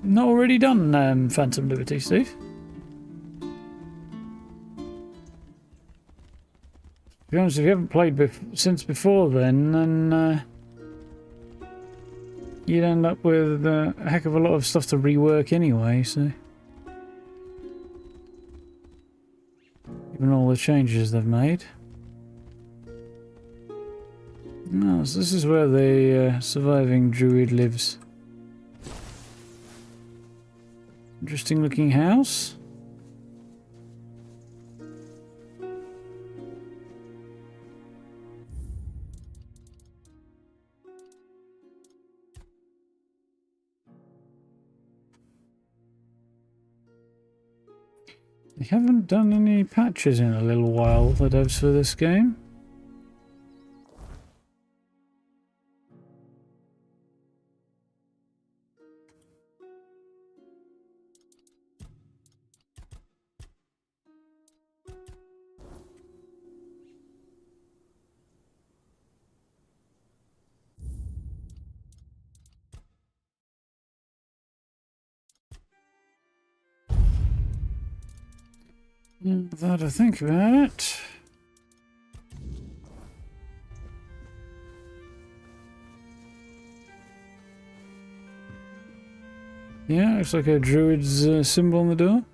not already done Phantom Liberty, Steve? To be honest, if you haven't played since before then you'd end up with a heck of a lot of stuff to rework anyway, so given all the changes they've made. No, so this is where the surviving druid lives. Interesting looking house. They haven't done any patches in a little while, the devs for this game. Now to think about it. Yeah, looks like a druid's symbol on the door.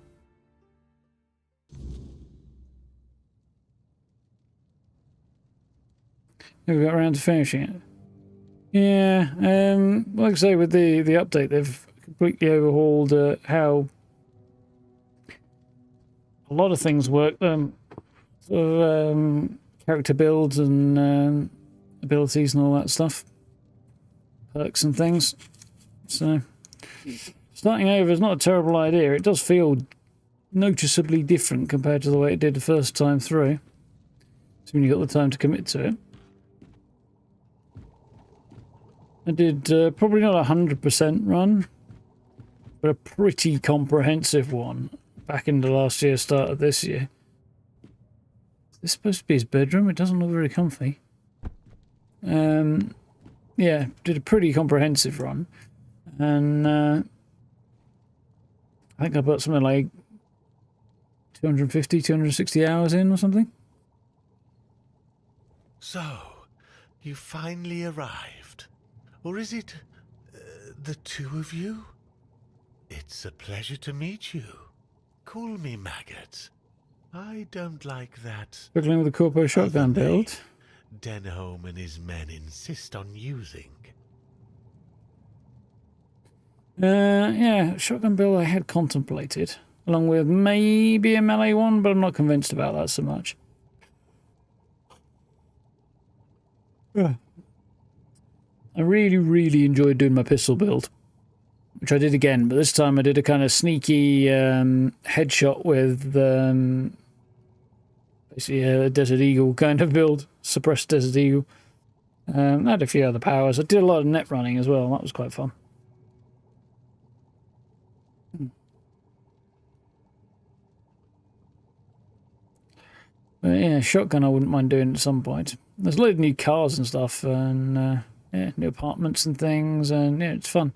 Never got around to finishing it. Yeah, like I say, with the update, they've completely overhauled how a lot of things work. Character builds and abilities and all that stuff, perks and things. So starting over is not a terrible idea. It does feel noticeably different compared to the way it did the first time through. So when you got the time to commit to it. I did probably not 100% run, but a pretty comprehensive one back into last year, start of this year. Is this supposed to be his bedroom? It doesn't look very comfy. Yeah, did a pretty comprehensive run. And I think I put something like 250, 260 hours in or something. So, you finally arrived. Or is it the two of you? It's a pleasure to meet you. Call me Maggot. I don't like that. Struggling with the corpo shotgun build. Denholm and his men insist on using. Yeah, shotgun build I had contemplated, along with maybe a melee one, but I'm not convinced about that so much. Yeah. I really, really enjoyed doing my pistol build, which I did again, but this time I did a kind of sneaky headshot with basically a Desert Eagle kind of build, suppressed Desert Eagle. I had a few other powers. I did a lot of net running as well, that was quite fun. But yeah, shotgun I wouldn't mind doing at some point. There's a load of new cars and stuff, and yeah, new apartments and things, and yeah, it's fun.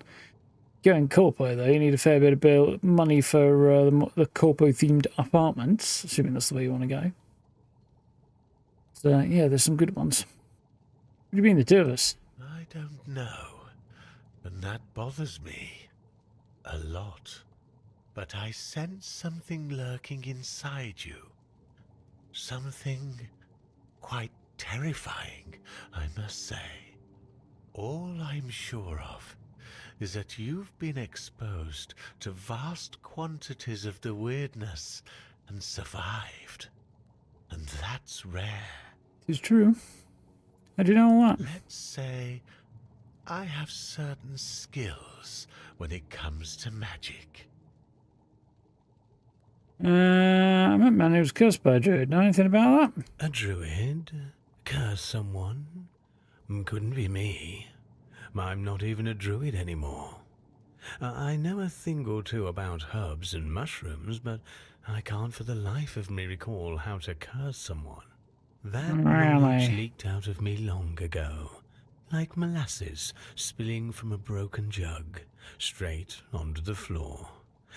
Going corpo though, you need a fair bit of money for the corpo themed apartments, assuming that's the way you want to go. So yeah, there's some good ones. What do you mean, the two of us? I don't know, and that bothers me a lot. But I sense something lurking inside you. Something quite terrifying, I must say. All I'm sure of is that you've been exposed to vast quantities of the Wyrdness and survived. And that's rare. It's true. How do you know all that? Let's say I have certain skills when it comes to magic. I met a man who was cursed by a druid. Know anything about that? A druid? Curse someone? Couldn't be me. I'm not even a druid anymore. I know a thing or two about herbs and mushrooms, but I can't for the life of me recall how to curse someone. That knowledge leaked out of me long ago, like molasses spilling from a broken jug, straight onto the floor,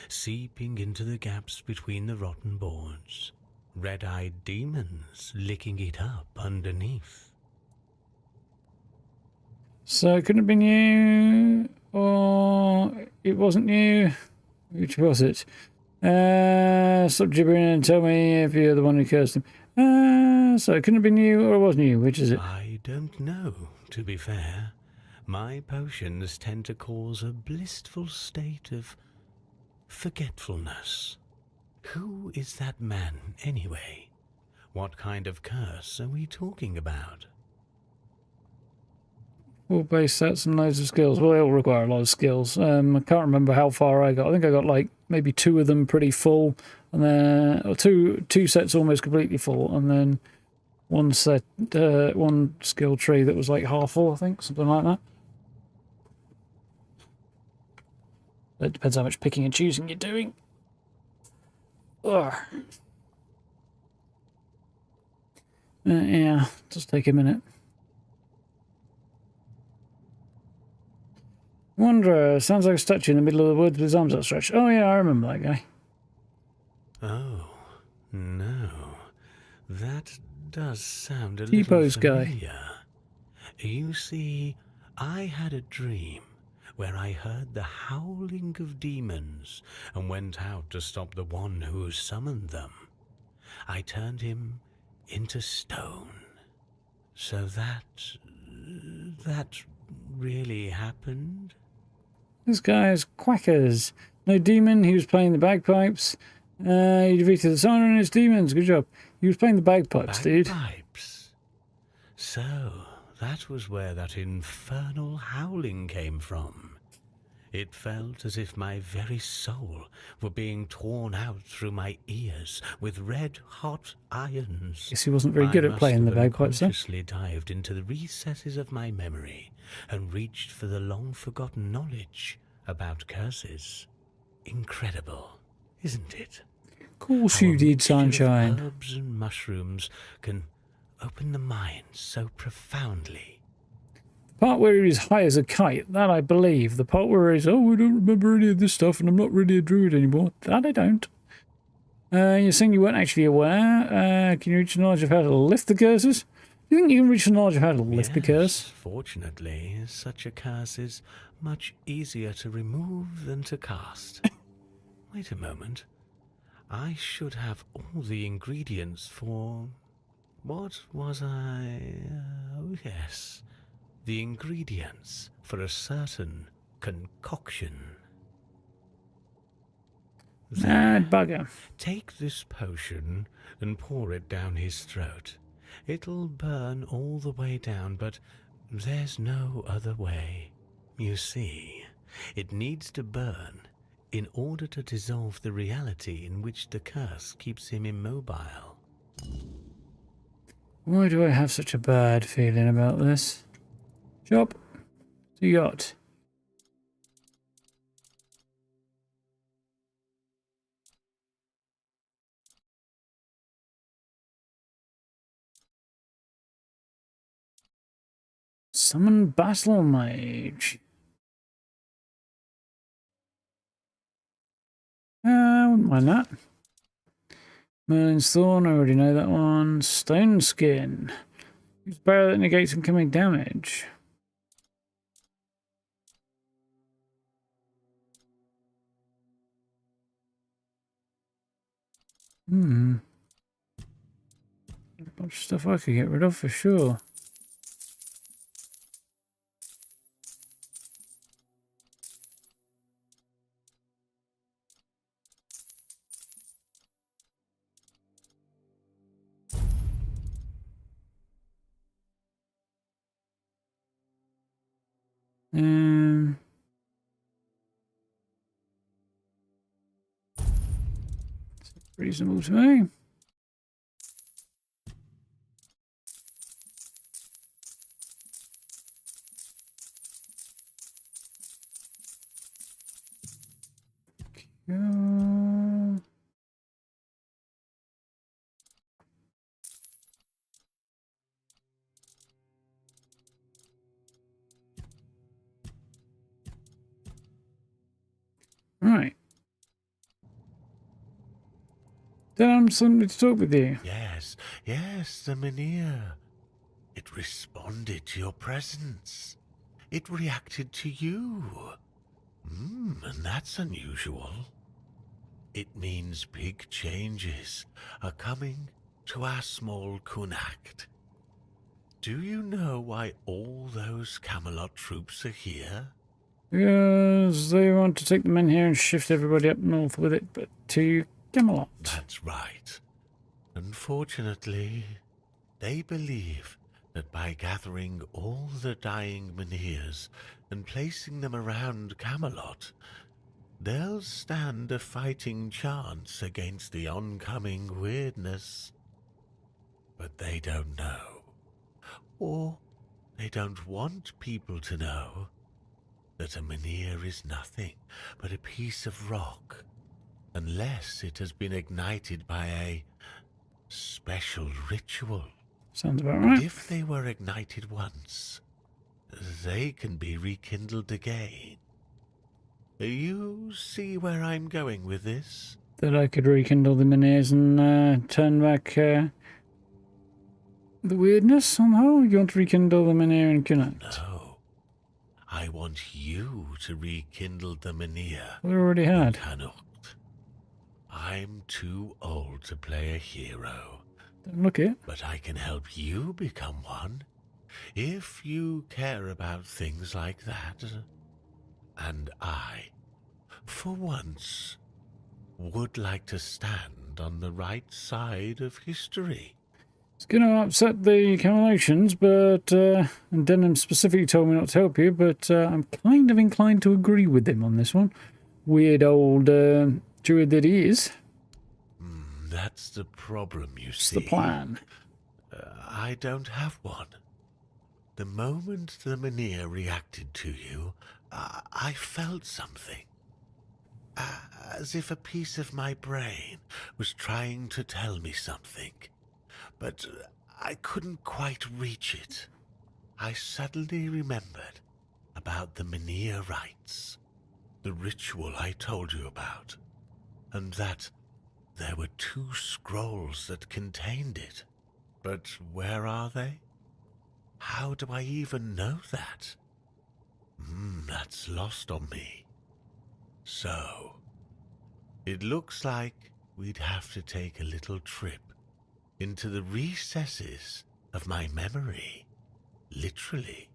seeping into the gaps between the rotten boards. Red-eyed demons licking it up underneath. So it couldn't have been you, or it wasn't you. Which was it? Stop gibbering and tell me if you're the one who cursed him. So it couldn't have been you, or it wasn't you. Which is it? I don't know, to be fair. My potions tend to cause a blissful state of forgetfulness. Who is that man, anyway? What kind of curse are we talking about? All base sets and loads of skills. Well, they all require a lot of skills. I can't remember how far I got. I think I got like maybe 2 of them pretty full. and then or two sets almost completely full, and then one skill tree that was like half full, I think, something like that. It depends how much picking and choosing you're doing. Ugh. Yeah, just take a minute. Wanderer sounds like a statue in the middle of the woods with his arms outstretched. Oh yeah, I remember that guy. Oh, no. That does sound a T-pose little guy. familiar. You see, I had a dream where I heard the howling of demons and went out to stop the one who summoned them. I turned him into stone. So that really happened? This guy's quackers. No demon, he was playing the bagpipes. He defeated the siren and his demons. Good job. He was playing the bagpipes, dude. Bagpipes? So, that was where that infernal howling came from. It felt as if my very soul were being torn out through my ears with red-hot irons. Guess he wasn't very good at playing the bagpipes, then. I unconsciously dived into the recesses of my memory and reached for the long-forgotten knowledge about curses. Incredible, isn't it? Of course How you a did, mixture of sunshine. Herbs and mushrooms can open the mind so profoundly. The part where he's high as a kite, that I believe. The part where he's, oh, I don't remember any of this stuff and I'm not really a druid anymore, that I don't. You're saying you weren't actually aware. Can you reach the knowledge of how to lift the curses? Do you think you can reach the knowledge of how to lift the curse? Fortunately, such a curse is much easier to remove than to cast. Wait a moment. I should have all the ingredients for... What was I... Oh, yes. The ingredients for a certain concoction. Mad bugger. Take this potion and pour it down his throat. It'll burn all the way down, but there's no other way. You see, it needs to burn in order to dissolve the reality in which the curse keeps him immobile. Why do I have such a bad feeling about this? Chop. What you got? Summon Battle Mage. I wouldn't mind that. Merlin's Thorn, I already know that one. Stone Skin. Use barrow that negates incoming damage. A bunch of stuff I could get rid of for sure. Reasonable to me. Right. Then I'm something to talk with you. Yes, the Mynheer. It responded to your presence. It reacted to you. And that's unusual. It means big changes are coming to our small Kunacht. Do you know why all those Kamelot troops are here? Because they want to take the men here and shift everybody up north with it, but to Kamelot. That's right. Unfortunately, they believe that by gathering all the dying Mynheers and placing them around Kamelot, they'll stand a fighting chance against the oncoming Wyrdness. But they don't know, or they don't want people to know, that a Menhir is nothing but a piece of rock, unless it has been ignited by a special ritual. Sounds about And right. if they were ignited once, they can be rekindled again. You see where I'm going with this? That I could rekindle the Menhirs and turn back the Wyrdness on the whole? You want to rekindle the Menhir and Kamelot? No. I want you to rekindle the Menhir. We already had. Kamelot. I'm too old to play a hero. Don't look it. But I can help you become one, if you care about things like that. And I, for once, would like to stand on the right side of history. It's going to upset the Kamelations, but and Denham specifically told me not to help you, but I'm kind of inclined to agree with him on this one. Weird old druid that he is. That's the problem, you It's see. the plan. I don't have one. The moment the Menhir reacted to you, I felt something. As if a piece of my brain was trying to tell me something. But I couldn't quite reach it. I suddenly remembered about the Menhir rites, the ritual I told you about, and that there were 2 scrolls that contained it. But where are they? How do I even know that? That's lost on me. So, it looks like we'd have to take a little trip into the recesses of my memory, literally.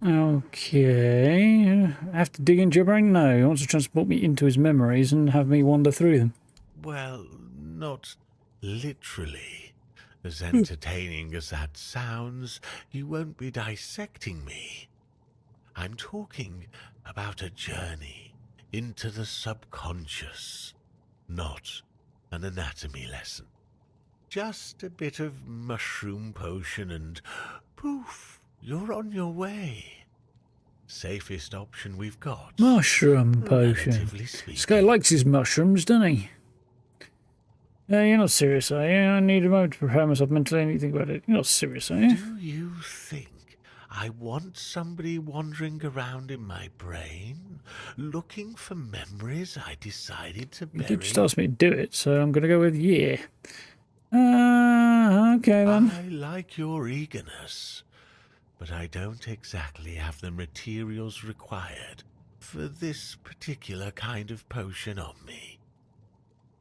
Okay. I have to dig into your brain? No. He wants to transport me into his memories and have me wander through them. Well, not literally. As entertaining as that sounds, you won't be dissecting me. I'm talking about a journey into the subconscious, not an anatomy lesson. Just a bit of mushroom potion and poof, you're on your way. Safest option we've got. Mushroom potion. Relatively speaking. This guy likes his mushrooms, doesn't he? You're not serious, are you? I need a moment to prepare myself mentally and think about it. You're not serious, are you? Do you think I want somebody wandering around in my brain, looking for memories I decided to You bury? did just ask me to do it, so I'm going to go with yeah. Okay then. I like your eagerness, but I don't exactly have the materials required for this particular kind of potion on me.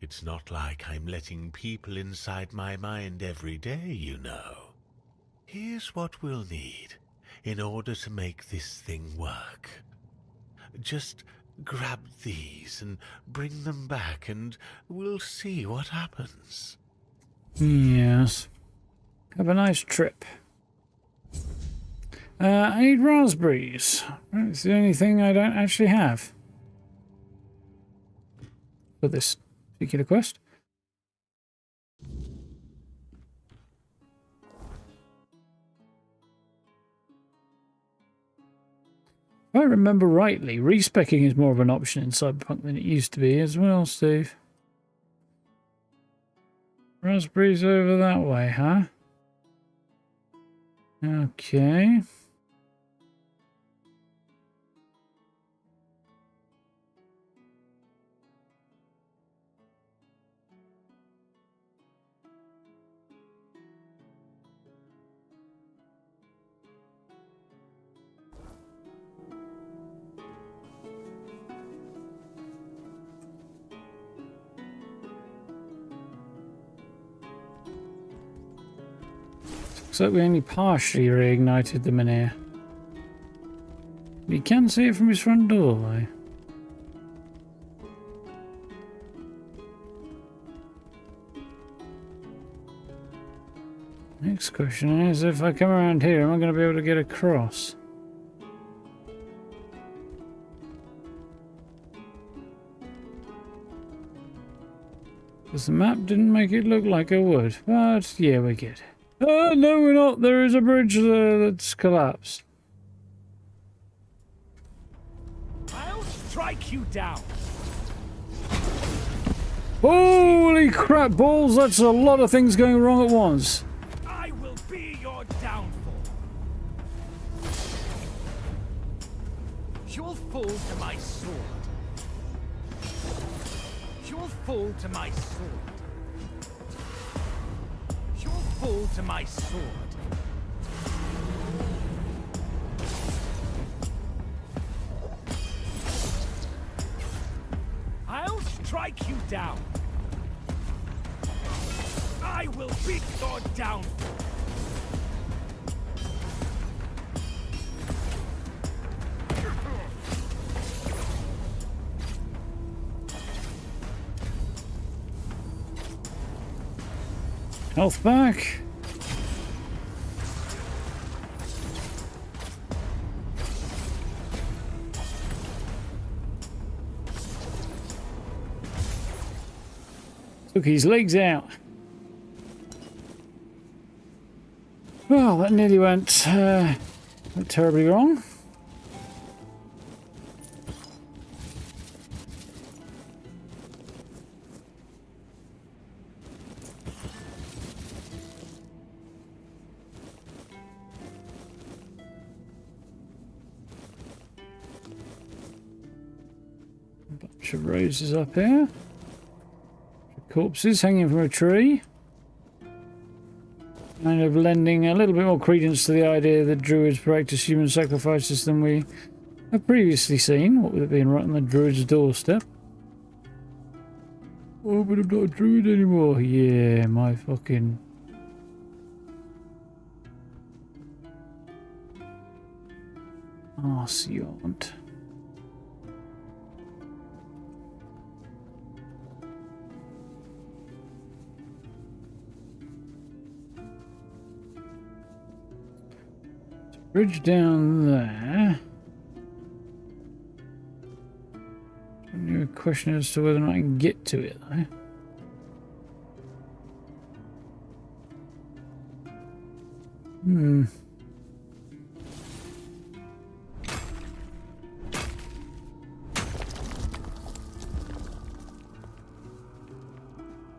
It's not like I'm letting people inside my mind every day, you know. Here's what we'll need in order to make this thing work. Just grab these and bring them back and we'll see what happens. Yes. Have a nice trip. I need raspberries. It's the only thing I don't actually have for this particular quest. If I remember rightly, respecking is more of an option in Cyberpunk than it used to be as well, Steve. Raspberries over that way, huh? Okay. Looks like we only partially reignited the Menhir. You can see it from his front door, though. Next question is, if I come around here, am I going to be able to get across? Because the map didn't make it look like it would. But yeah, we get it. Oh, no, we're not. There is a bridge that's collapsed. I'll strike you down. Holy crap balls, that's a lot of things going wrong at once. I will be your downfall. You'll fall to my sword. You'll fall to my sword. You'll fall to my sword. I'll strike you down. I will beat your downfall. Health back. Took his legs out. Well, that nearly went terribly wrong. Bunch of roses up here. Corpses hanging from a tree. Kind of lending a little bit more credence to the idea that druids practice human sacrifices than we have previously seen. What with it being right on the druid's doorstep. Oh, but I'm not a druid anymore. Yeah, my fucking... Xion. Bridge down there. Only a question as to whether or not I can get to it though.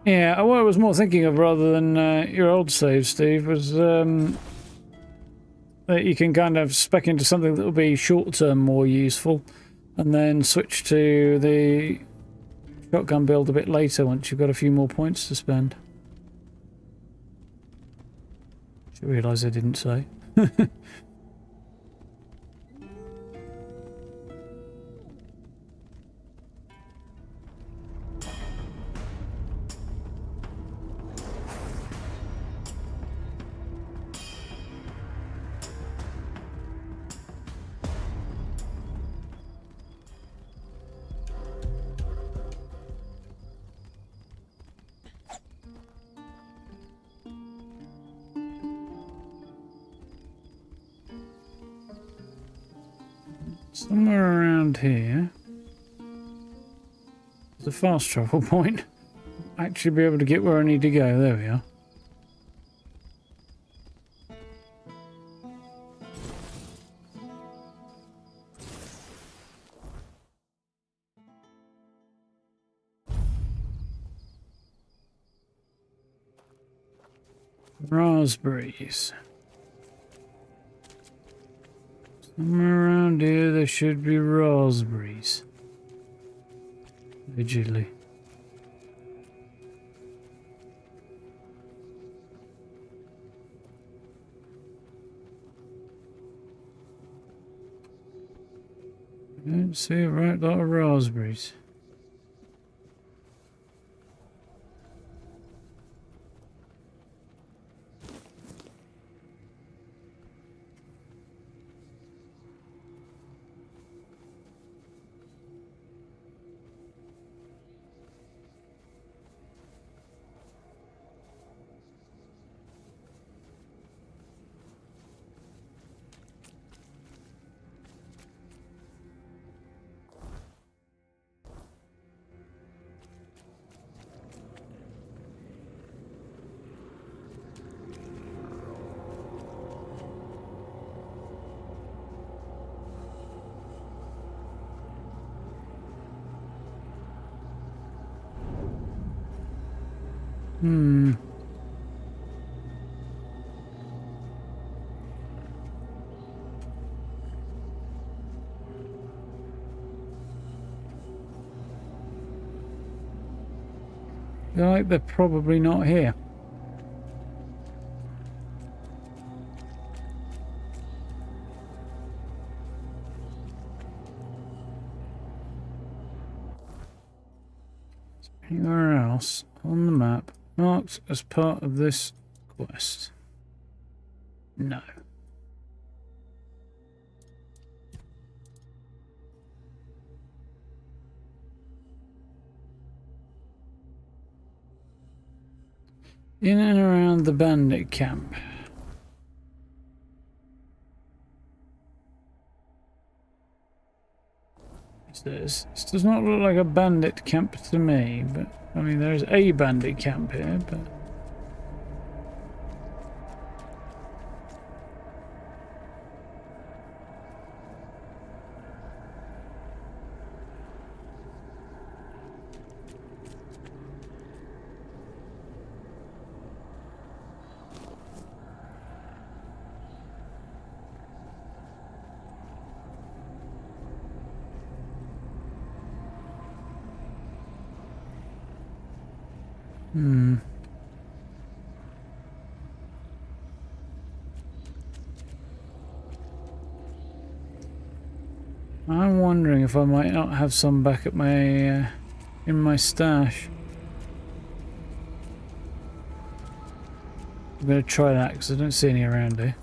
Yeah, what I was more thinking of rather than your old save, Steve, was that you can kind of spec into something that will be short-term more useful and then switch to the shotgun build a bit later once you've got a few more points to spend. Which I realise I didn't say. Somewhere around here, there's a fast travel point. Actually be able to get where I need to go. There we are. Raspberries. Somewhere around here there should be raspberries. Allegedly. I don't see a right lot of raspberries. Hmm. I feel like they're probably not here. Anywhere else on the map marked as part of this quest? No. In and around the bandit camp. This does not look like a bandit camp to me, but I mean there's a bandit camp here, but I'm wondering if I might not have some back at my in my stash. I'm gonna try that because I don't see any around here.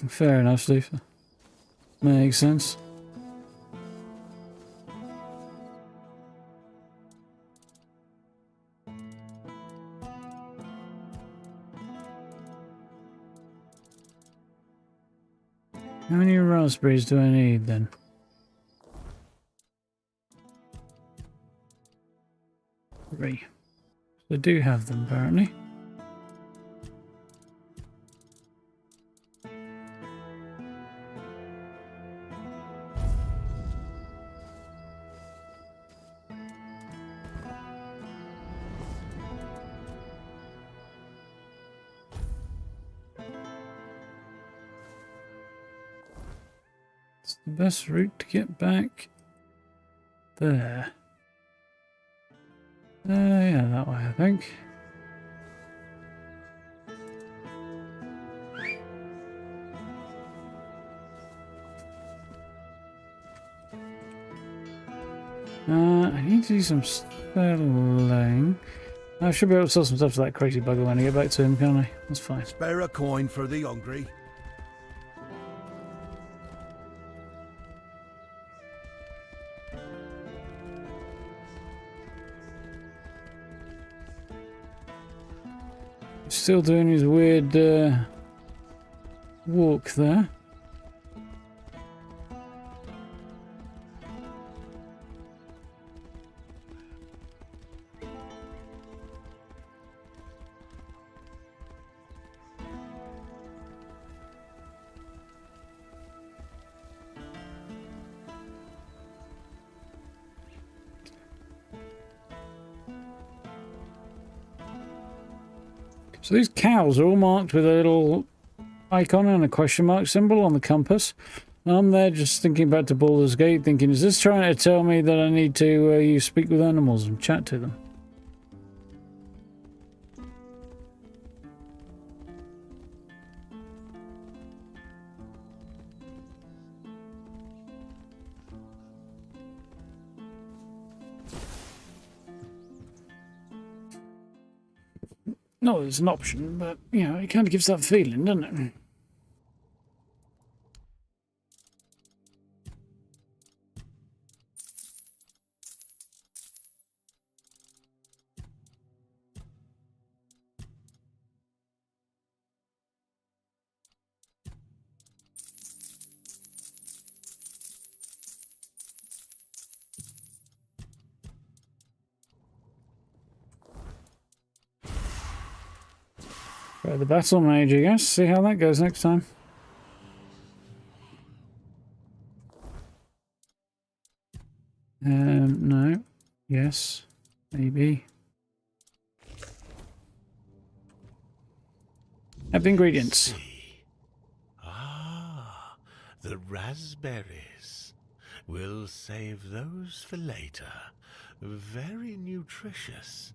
Fair enough, Steve. Makes sense. How many raspberries do I need then? 3. I do have them apparently. It's the best route to get back there. Yeah, that way I think. I need to do some selling. I should be able to sell some stuff to that crazy bugger when I get back to him, can't I? That's fine. Spare a coin for the hungry. Still doing his weird walk there. So these cows are all marked with a little icon and a question mark symbol on the compass. I'm there just thinking back to Baldur's Gate, thinking, is this trying to tell me that I need to speak with animals and chat to them? No, it's an option, but, you know, it kind of gives that feeling, doesn't it? Try the battle mage, I guess. See how that goes next time. No. Yes. Maybe. Have the ingredients. Ah, the raspberries. We'll save those for later. Very nutritious.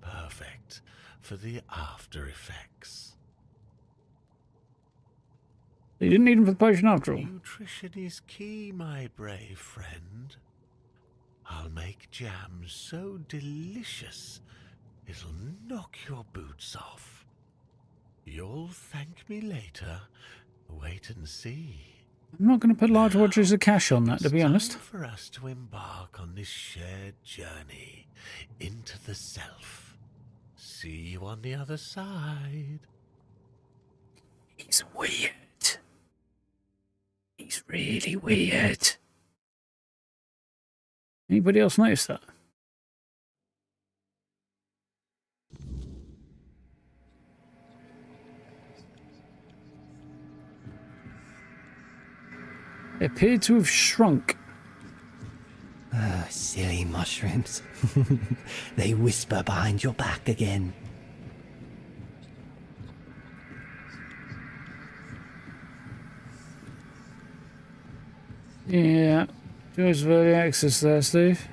Perfect for the after effects. You didn't need them for the potion after all. Nutrition is key, my brave friend. I'll make jam so delicious it'll knock your boots off. You'll thank me later. Wait and see. I'm not going to put large waters of cash on that, to be honest. It's time for us to embark on this shared journey into the self. See you on the other side. He's weird. He's really weird. Anybody else notice that? They appear to have shrunk. Ah, silly mushrooms. They whisper behind your back again. Yeah. Do us early access there, Steve.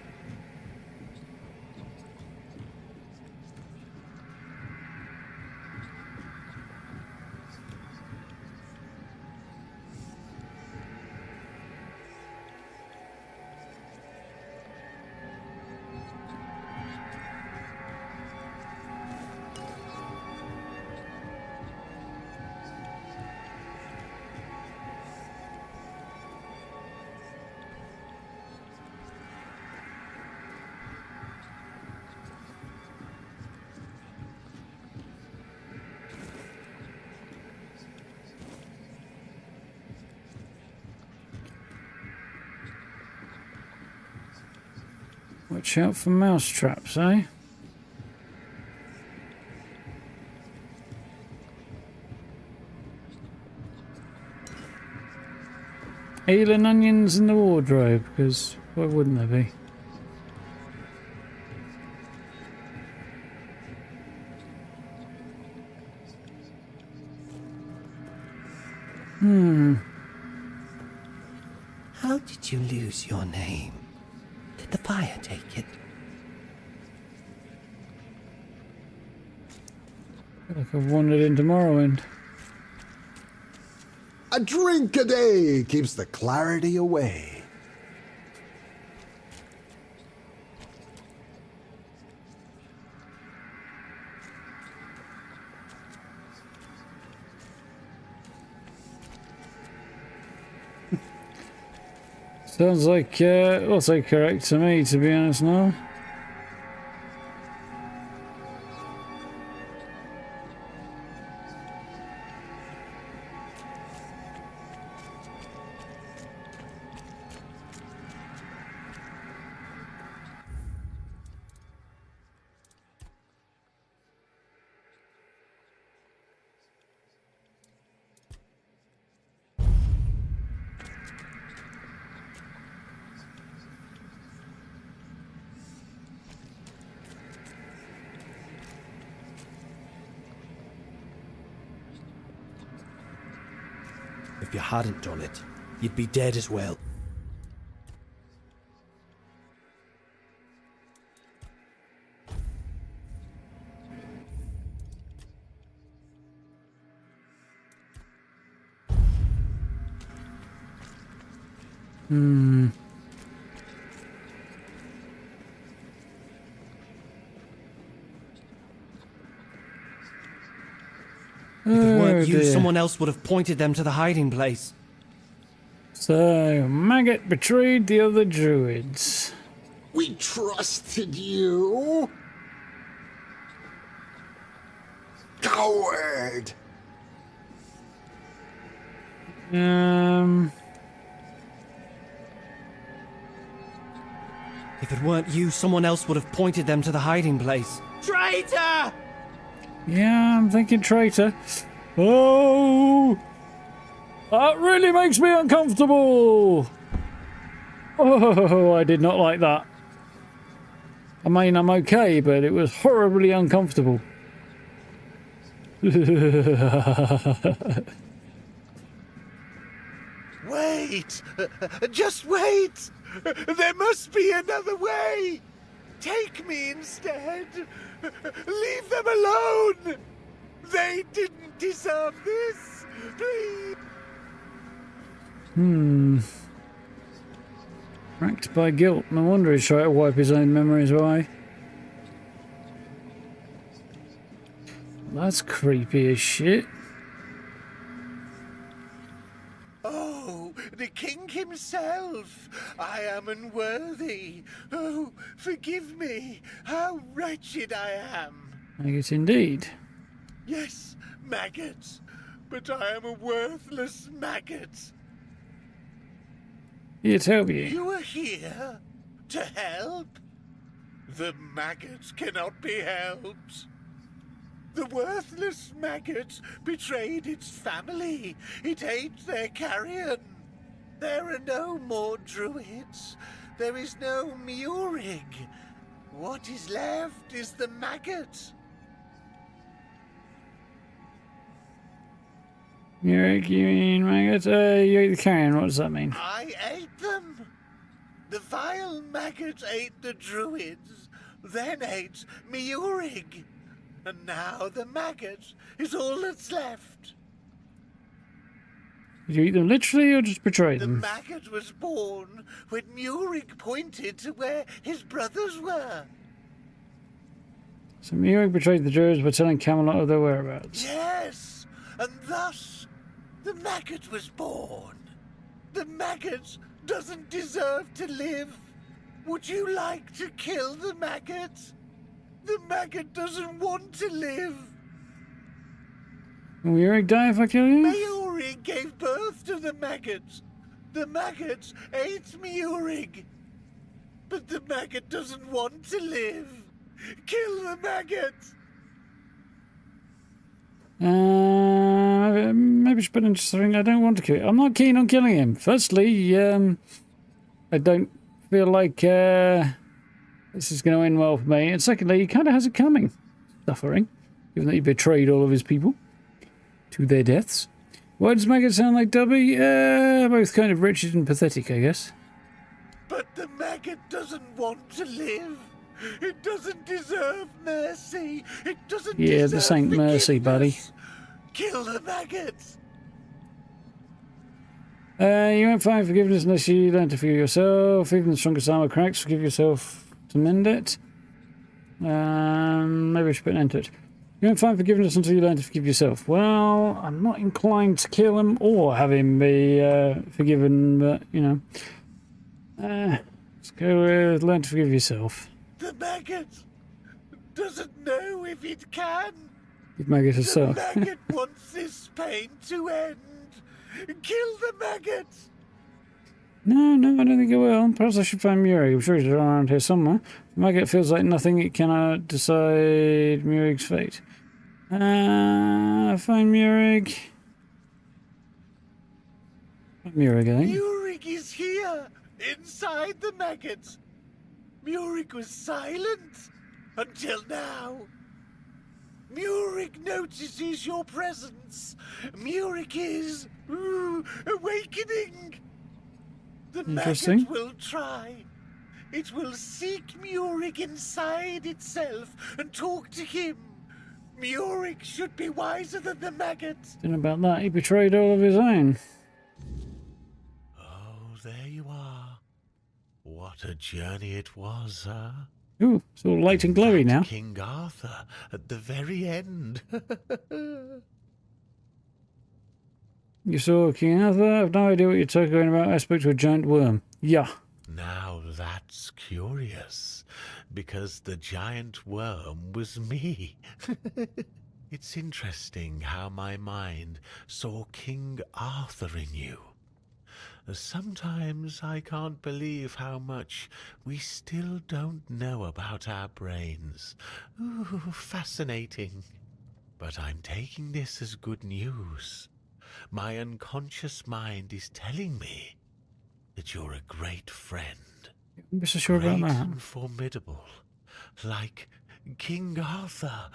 Watch out for mouse traps, eh? Ale and onions in the wardrobe, because why wouldn't there be? How did you lose your name? Did the fire take it? I feel like I've wandered into Morrowind. A drink a day keeps the clarity away. Sounds like autocorrect to me, to be honest now. If you hadn't done it, you'd be dead as well. If it weren't you, someone else would have pointed them to the hiding place. So, Maggot betrayed the other druids. We trusted you. Coward. If it weren't you, someone else would have pointed them to the hiding place. Traitor! Yeah, I'm thinking traitor. Oh! That really makes me uncomfortable! Oh, I did not like that. I mean, I'm okay, but it was horribly uncomfortable. Wait! Just wait! There must be another way! Take me instead! Leave them alone! They didn't deserve this! Please! Racked by guilt. No wonder he's trying to wipe his own memories away. That's creepy as shit. Oh, the king himself! I am unworthy! Oh, forgive me! How wretched I am! Maggot indeed. Yes, maggot! But I am a worthless maggot! Here to help you. You are here to help? The maggot cannot be helped. The worthless maggot betrayed its family. It ate their carrion. There are no more druids. There is no Murig. What is left is the maggot. You mean maggot? You ate the carrion, what does that mean? I ate them. The vile maggot ate the druids, then ate Murig. And now the maggot is all that's left. Did you eat them literally or just betray The them? maggot was born when Murig pointed to where his brothers were. So Murig betrayed the Druids by telling Kamelot of their whereabouts. Yes, and thus the maggot was born. The maggot doesn't deserve to live. Would you like to kill the maggot? The maggot doesn't want to live. Will Murig die if I kill you? Murig gave birth to the maggot. The maggot ate Murig. But the maggot doesn't want to live. Kill the maggot! Maybe I should put into something. I don't want to kill him. I'm not keen on killing him. Firstly, I don't feel like this is going to end well for me. And secondly, he kind of has it coming. Suffering. Given that he betrayed all of his people to their deaths. Why does Maggot sound like Dubby? Both kind of wretched and pathetic, I guess. But the maggot doesn't want to live. It doesn't deserve mercy. It doesn't deserve this ain't mercy, buddy. Kill the maggot. You won't find forgiveness unless you learn to forgive yourself. Even the strongest armor cracks, forgive yourself to mend it. Maybe we should put an end to it. You won't find forgiveness until you learn to forgive yourself. Well, I'm not inclined to kill him or have him be forgiven, but, you know. Let's go with learn to forgive yourself. The maggot doesn't know if it can. Give Maggot a suck. The maggot wants this pain to end. Kill the maggot. No, I don't think it will. Perhaps I should find Murig. I'm sure he's around here somewhere. Maggot feels like nothing. It cannot decide Murig's fate. Find Murig. Murig, I think. Murig is here, inside the maggot. Murig was silent until now. Murig notices your presence. Murig is awakening. The Interesting. maggot will try. It will seek Murig inside itself and talk to him. Murig should be wiser than the maggot. Don't know about that. He betrayed all of his own. Oh, there you are. What a journey it was, huh? Ooh, it's all light and glowy now. King Arthur at the very end. You saw King Arthur? I've no idea what you're talking about. I spoke to a giant worm. Yeah. Now that's curious, because the giant worm was me. It's interesting how my mind saw King Arthur in you. Sometimes I can't believe how much we still don't know about our brains. Ooh, fascinating. But I'm taking this as good news. My unconscious mind is telling me that you're a great friend. I'm so sure about Great that. and formidable, like King Arthur.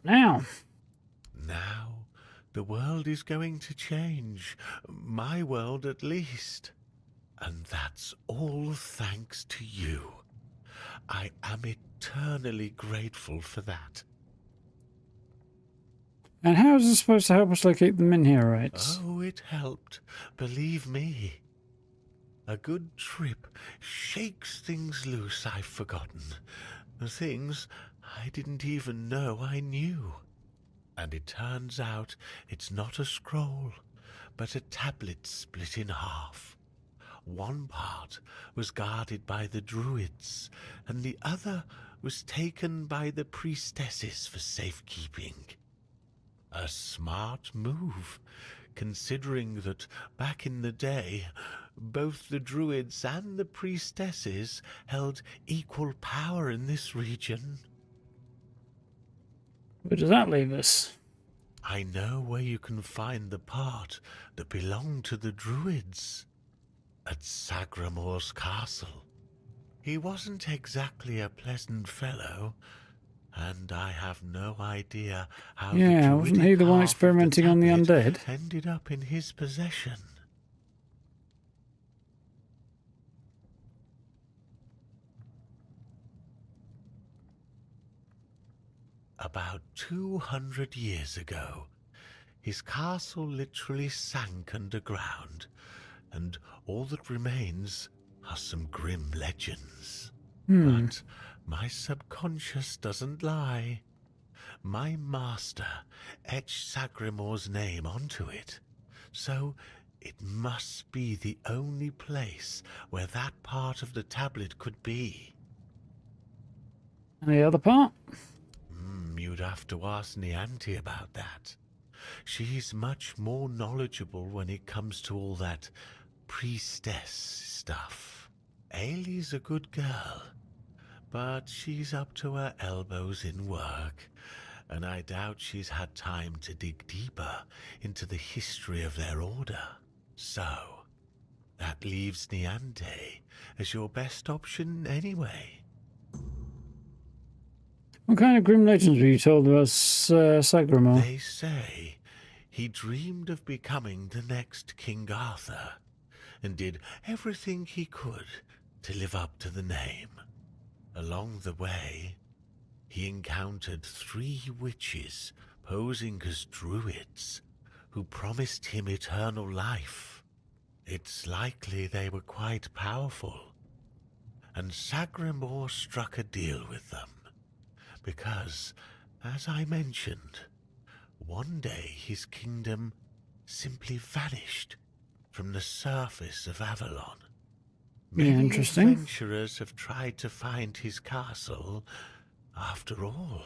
Now, Now, the world is going to change. My world, at least. And that's all thanks to you. I am eternally grateful for that. and how is this supposed to help us locate the Minherites? Oh, it helped. Believe me. A good trip shakes things loose I've forgotten. Things I didn't even know I knew. And it turns out it's not a scroll, but a tablet split in half. One part was guarded by the druids, and the other was taken by the priestesses for safekeeping. A smart move, considering that back in the day, both the druids and the priestesses held equal power in this region. Where does that leave us? I know where you can find the part that belonged to the druids. At Sagramor's castle. He wasn't exactly a pleasant fellow, and I have no idea how Yeah, wasn't he the one experimenting on the undead? Ended up in his possession. About 200 years ago, his castle literally sank underground, and all that remains are some grim legends. But my subconscious doesn't lie. My master etched Sagramor's name onto it, so it must be the only place where that part of the tablet could be. And the other part? You'd have to ask Nianti about that. She's much more knowledgeable when it comes to all that priestess stuff. Ailey's a good girl, but she's up to her elbows in work, and I doubt she's had time to dig deeper into the history of their order. So, that leaves Nianti as your best option anyway. What kind of grim legends were you told about Sagramor? They say he dreamed of becoming the next King Arthur, and did everything he could to live up to the name. Along the way, he encountered 3 witches posing as druids who promised him eternal life. It's likely they were quite powerful, and Sagramor struck a deal with them, because, as I mentioned, one day his kingdom simply vanished from the surface of Avalon. Yeah, Many interesting. adventurers have tried to find his castle. After all,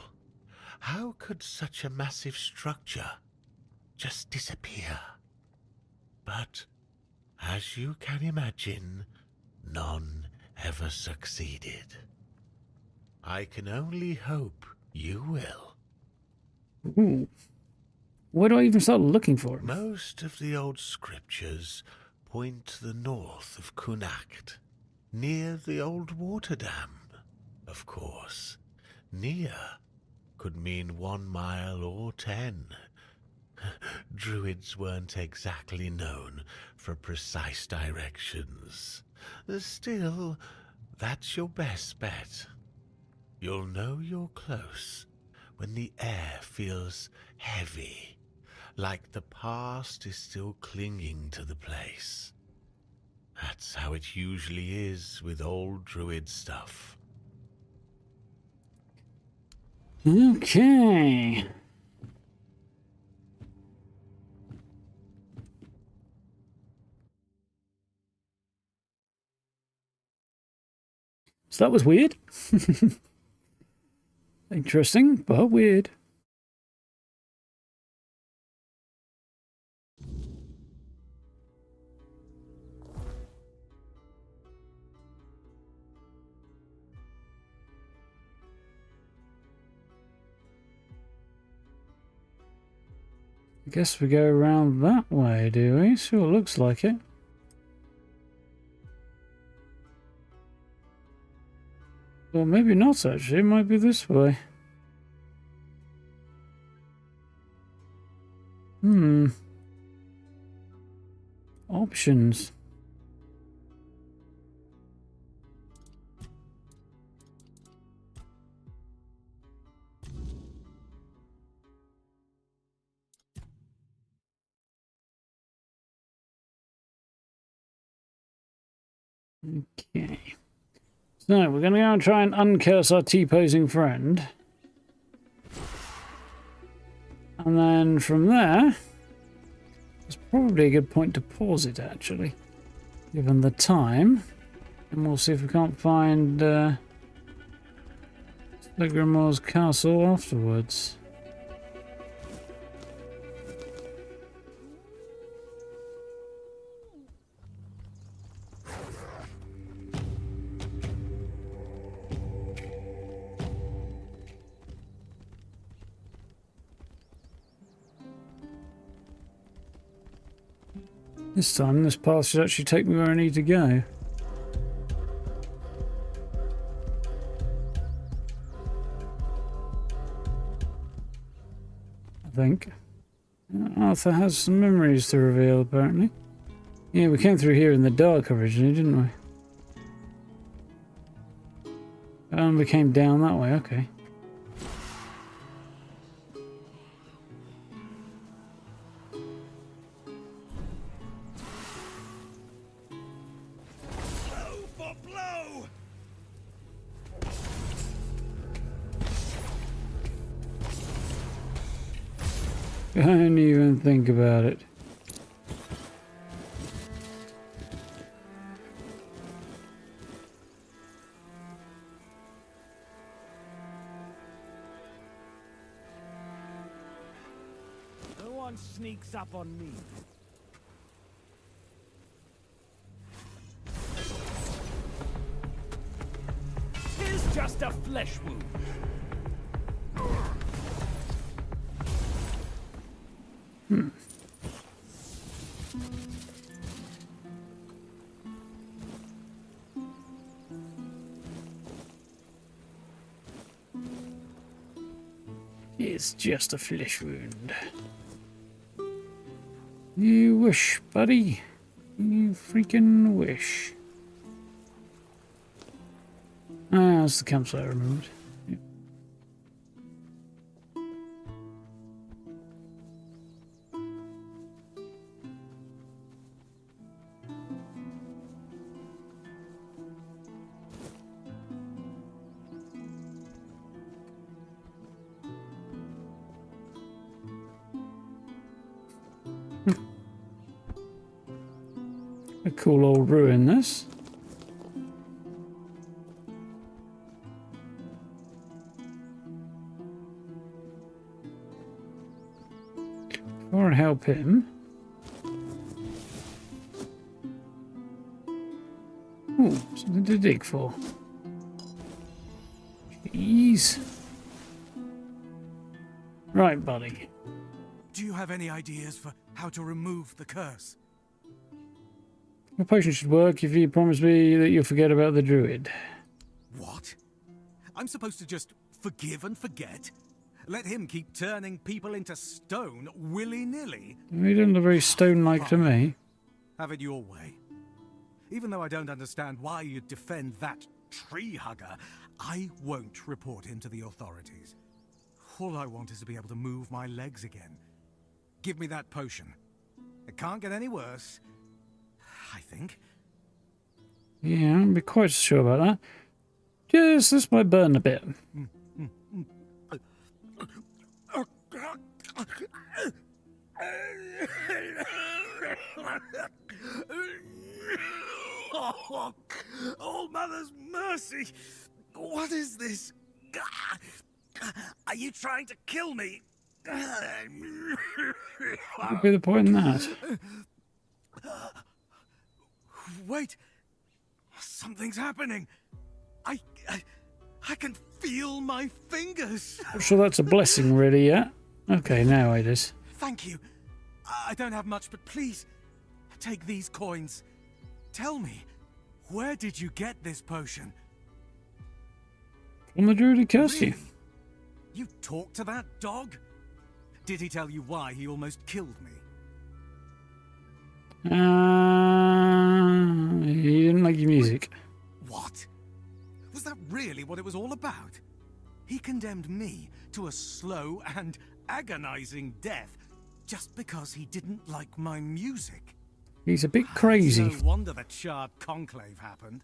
how could such a massive structure just disappear? But, as you can imagine, none ever succeeded. I can only hope you will. Ooh. Where do I even start looking for him? Most of the old scriptures point to the north of Connacht, near the old water dam. Of course, near could mean 1 mile or 10. Druids weren't exactly known for precise directions. Still, that's your best bet. You'll know you're close when the air feels heavy, like the past is still clinging to the place. That's how it usually is with old druid stuff. Okay. So that was weird. Interesting, but weird. I guess we go around that way, do we? Sure, looks like it. Well, maybe not actually. It might be this way. Options. Okay. So we're going to go and try and uncurse our T-posing friend. And then from there, it's probably a good point to pause it actually, given the time. And we'll see if we can't find Slegrimor's castle afterwards. This time, this path should actually take me where I need to go. I think. Arthur has some memories to reveal, apparently. Yeah, we came through here in the dark originally, didn't we? And we came down that way, okay. Don't even think about it. No one sneaks up on me. Tis just a flesh wound. It's just a flesh wound. You wish, buddy. You freaking wish. Ah, that's the campsite I remembered. Yep. A cool old ruin, this. Before I help him. Ooh, something to dig for. Jeez. Right, buddy. Do you have any ideas for how to remove the curse? The potion should work if you promise me that you'll forget about the druid. What? I'm supposed to just forgive and forget? Let him keep turning people into stone willy-nilly? He doesn't look very stone-like to me. Have it your way. Even though I don't understand why you'd defend that tree hugger, I won't report him to the authorities. All I want is to be able to move my legs again. Give me that potion. It can't get any worse, I think. Yeah, I'm not quite sure about that. Yes, this might burn a bit. Oh, Mother's mercy! What is this? Are you trying to kill me? What would be the point in that? Wait! Something's happening! I can feel my fingers! Not sure that's a blessing really yet. Okay, now it is. Thank you. I don't have much, but please, take these coins. Tell me, where did you get this potion? From the druid who cursed you. Really? You talked to that dog? Did he tell you why he almost killed me? He didn't like your music. What? Was that really what it was all about? He condemned me to a slow and agonizing death just because he didn't like my music. He's a bit crazy. No wonder that Shard conclave happened.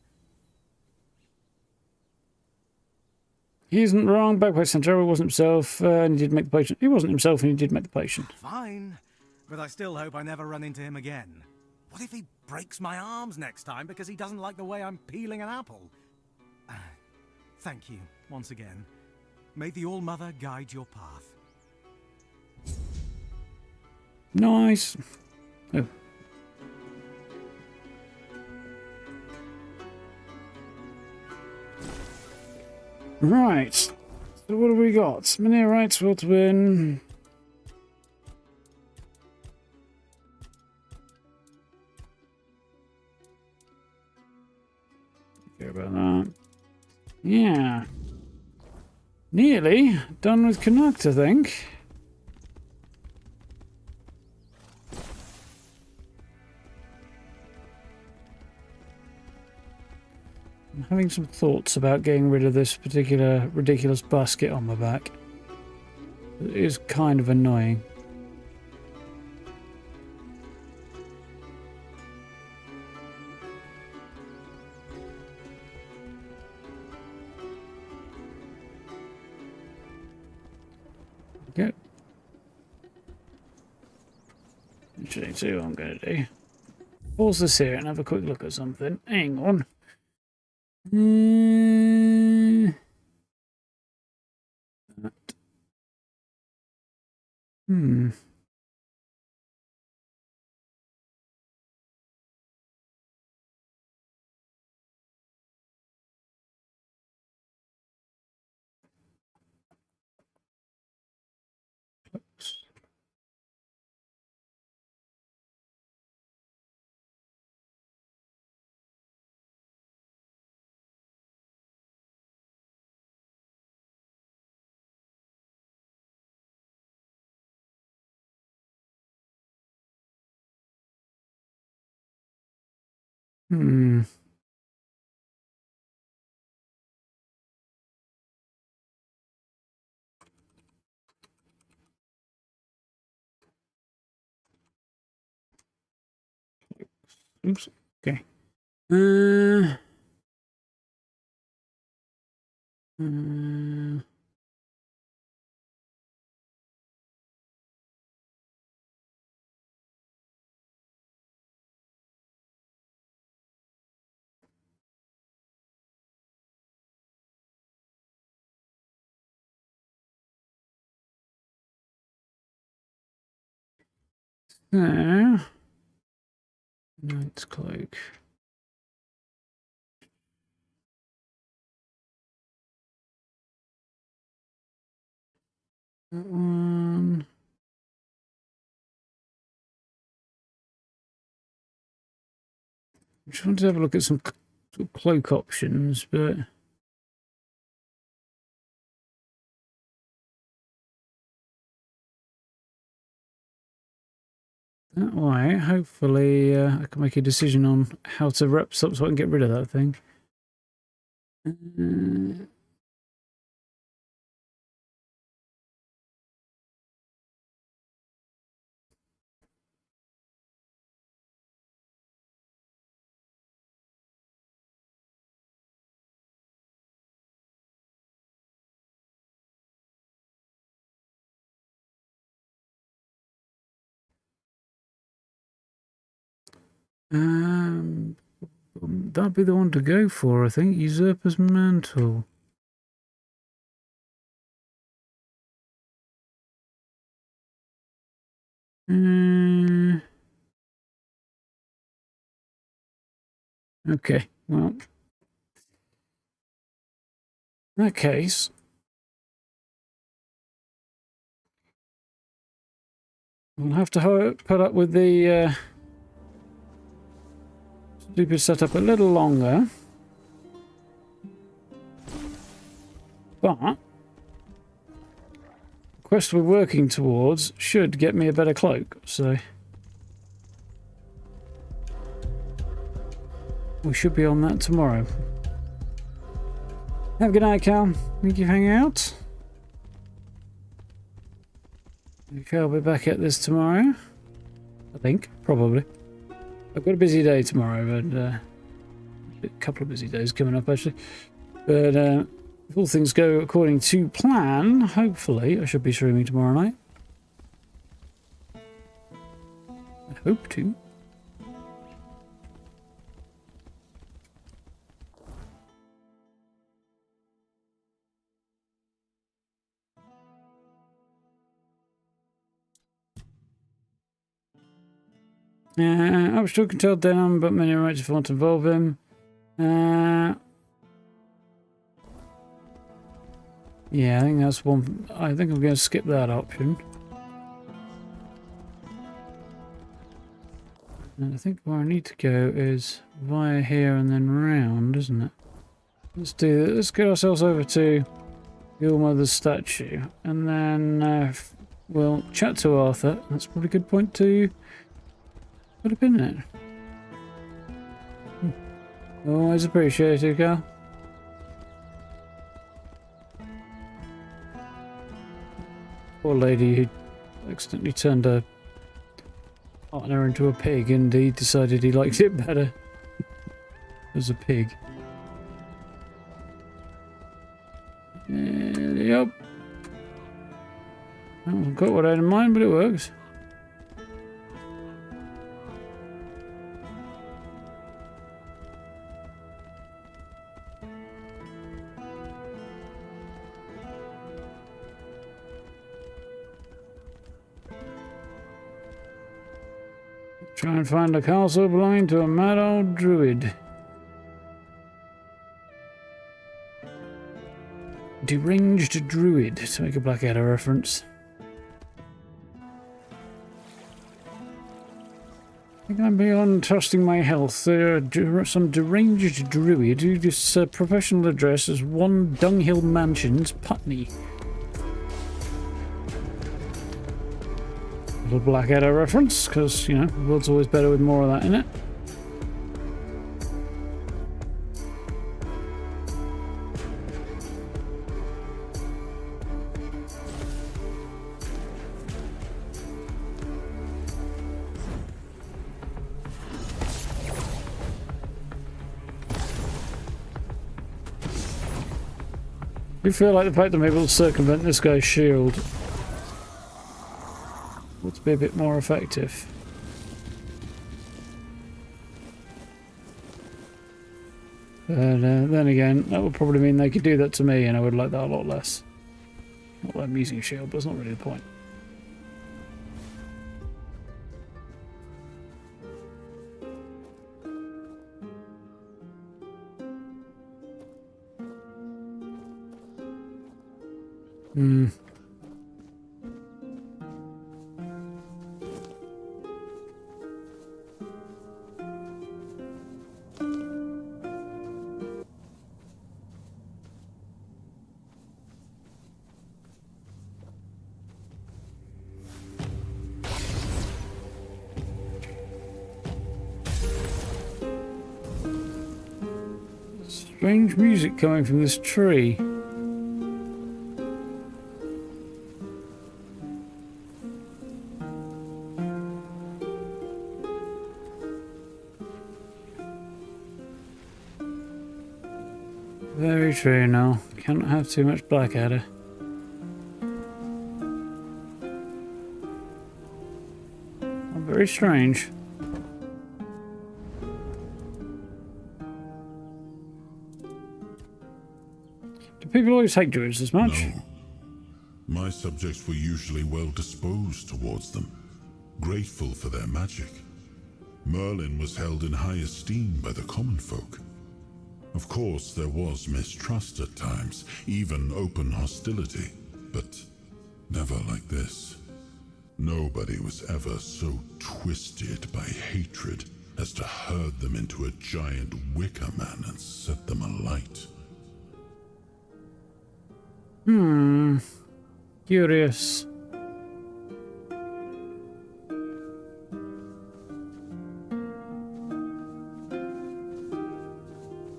He isn't wrong. Backpack Centauri wasn't himself, and he did make the potion. He wasn't himself, and he did make the potion. Fine, but I still hope I never run into him again. What if he breaks my arms next time because he doesn't like the way I'm peeling an apple? Thank you, once again. May the All-Mother guide your path. Nice. Oh. Right. So what have we got? Minearites will win. Care about that. Yeah. Nearly done with Canucks, I think. I'm having some thoughts about getting rid of this particular ridiculous basket on my back. It is kind of annoying. Okay. Actually, see what I'm going to do. Pause this here and have a quick look at something. Hang on. Oops. Okay. Knight's cloak. That one. I just wanted to have a look at some cloak options, but that way, hopefully, I can make a decision on how to rep so I can get rid of that thing. That'd be the one to go for, I think. Usurper's Mantle. Okay, well, in that case, We'll have to put up with the stupid setup a little longer. But the quest we're working towards should get me a better cloak, so we should be on that tomorrow. Have a good night, Cal. Thank you for hanging out. Okay, I'll be back at this tomorrow. I think, probably. I've got a busy day tomorrow, but a couple of busy days coming up actually. But if all things go according to plan, hopefully I should be streaming tomorrow night. I hope to. I was still can tell down, but many rights if I want to involve him. Yeah, I think that's one. I think I'm going to skip that option. And I think where I need to go is via here and then round, isn't it? Let's do that. Let's get ourselves over to the All-Mother's statue, and then we'll chat to Arthur. That's probably a good point to put a pin in it. Always appreciated, girl. Poor lady who accidentally turned her partner into a pig, and he decided he liked it better as a pig. Yep. I haven't got what I had in mind, but it works. Try and find a castle belonging to a mad old druid. Deranged druid, to make a Blackadder reference. I think I'm beyond trusting my health. There are some deranged druid who just professional address as 1 Dunghill Mansions, Putney. Little Blackadder reference, because, you know, the world's always better with more of that in it. You feel like the fact that I'm able to circumvent this guy's shield would be a bit more effective. But then again, that would probably mean they could do that to me, and I would like that a lot less. Not that I'm using a shield, but that's not really the point. Strange music coming from this tree. Very true, no. Cannot have too much Blackadder. Very strange. Do people always hate druids as much? No. My subjects were usually well disposed towards them, grateful for their magic. Merlin was held in high esteem by the common folk. Of course, there was mistrust at times, even open hostility, but never like this. Nobody was ever so twisted by hatred as to herd them into a giant wicker man and set them alight. Curious.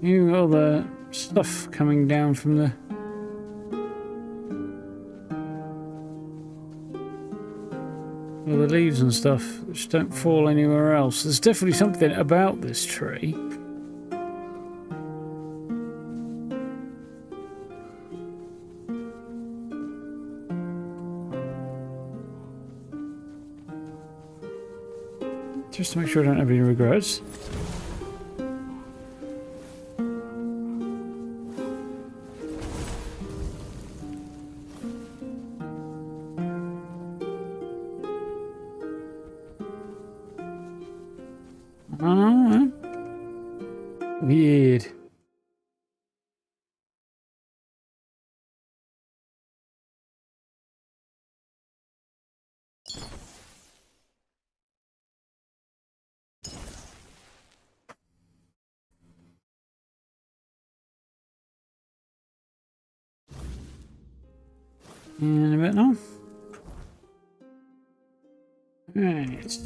You got all the stuff coming down from the... all the leaves and stuff which don't fall anywhere else. There's definitely something about this tree. Just to make sure I don't have any regrets. Oh, weird. And a bit now. Right.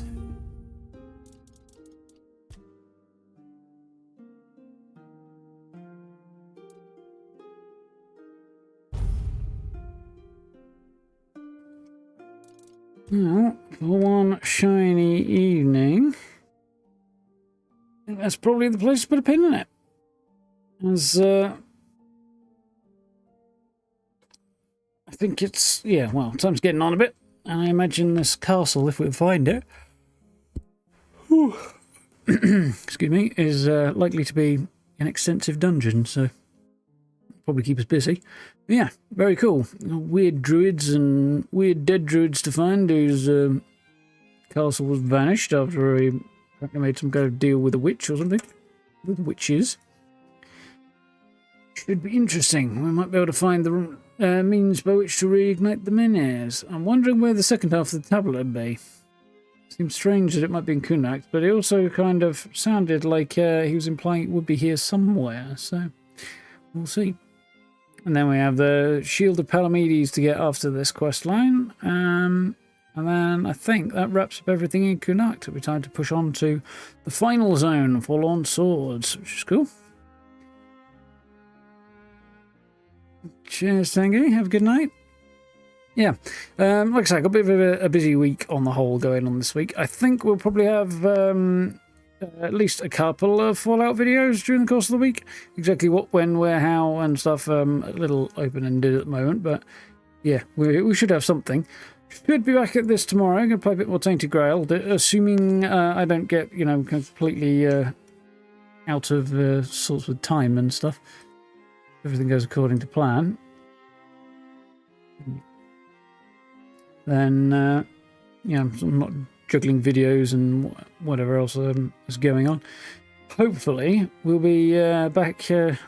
Well, for one shiny evening, I think that's probably the place to put a pin in it. As I think it's, yeah, well, time's getting on a bit, and I imagine this castle, if we find it, excuse me, is likely to be an extensive dungeon, so probably keep us busy. But yeah, very cool. Weird druids and weird dead druids to find whose castle was vanished after he apparently made some kind of deal with a witch or something. With witches. Should be interesting. We might be able to find the means by which to reignite the menhirs. I'm wondering where the second half of the tablet would be. Seems strange that it might be in Kunakt, but it also kind of sounded like he was implying it would be here somewhere, so we'll see. And then we have the Shield of Palamedes to get after this quest line. And then I think that wraps up everything in Kunakt. It'll be time to push on to the final zone, Forlorn Swords, which is cool. Cheers, Tangy. Have a good night. Yeah, like I said, I got a bit of a busy week on the whole going on this week. I think we'll probably have at least a couple of Fallout videos during the course of the week. Exactly what, when, where, how, and stuff. A little open-ended at the moment, but yeah, we should have something. Should be back at this tomorrow. I'm going to play a bit more Tainted Grail, assuming I don't get, you know, completely out of sorts with time and stuff. Everything goes according to plan. Then, yeah, I'm not juggling videos and whatever else is going on. Hopefully, we'll be back on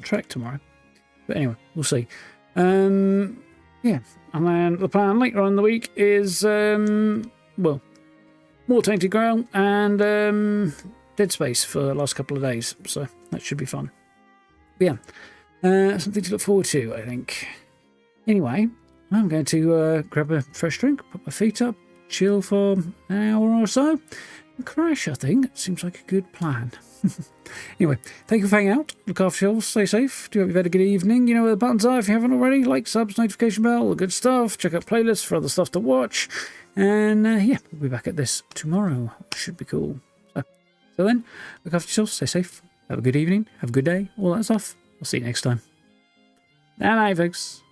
track tomorrow. But anyway, we'll see. Yeah, and then the plan later on in the week is, well, more Tainted Grail and Dead Space for the last couple of days. So that should be fun. But yeah, something to look forward to, I think. Anyway, I'm going to grab a fresh drink, put my feet up, chill for an hour or so, and crash, I think. It seems like a good plan. Anyway, thank you for hanging out. Look after yourselves, stay safe. Do hope you've had a good evening. You know where the buttons are if you haven't already. Like, subs, notification bell, all the good stuff. Check out playlists for other stuff to watch. And yeah, we'll be back at this tomorrow. Should be cool. So, till then, look after yourselves, stay safe. Have a good evening, have a good day, all that stuff. I'll see you next time. Bye, folks.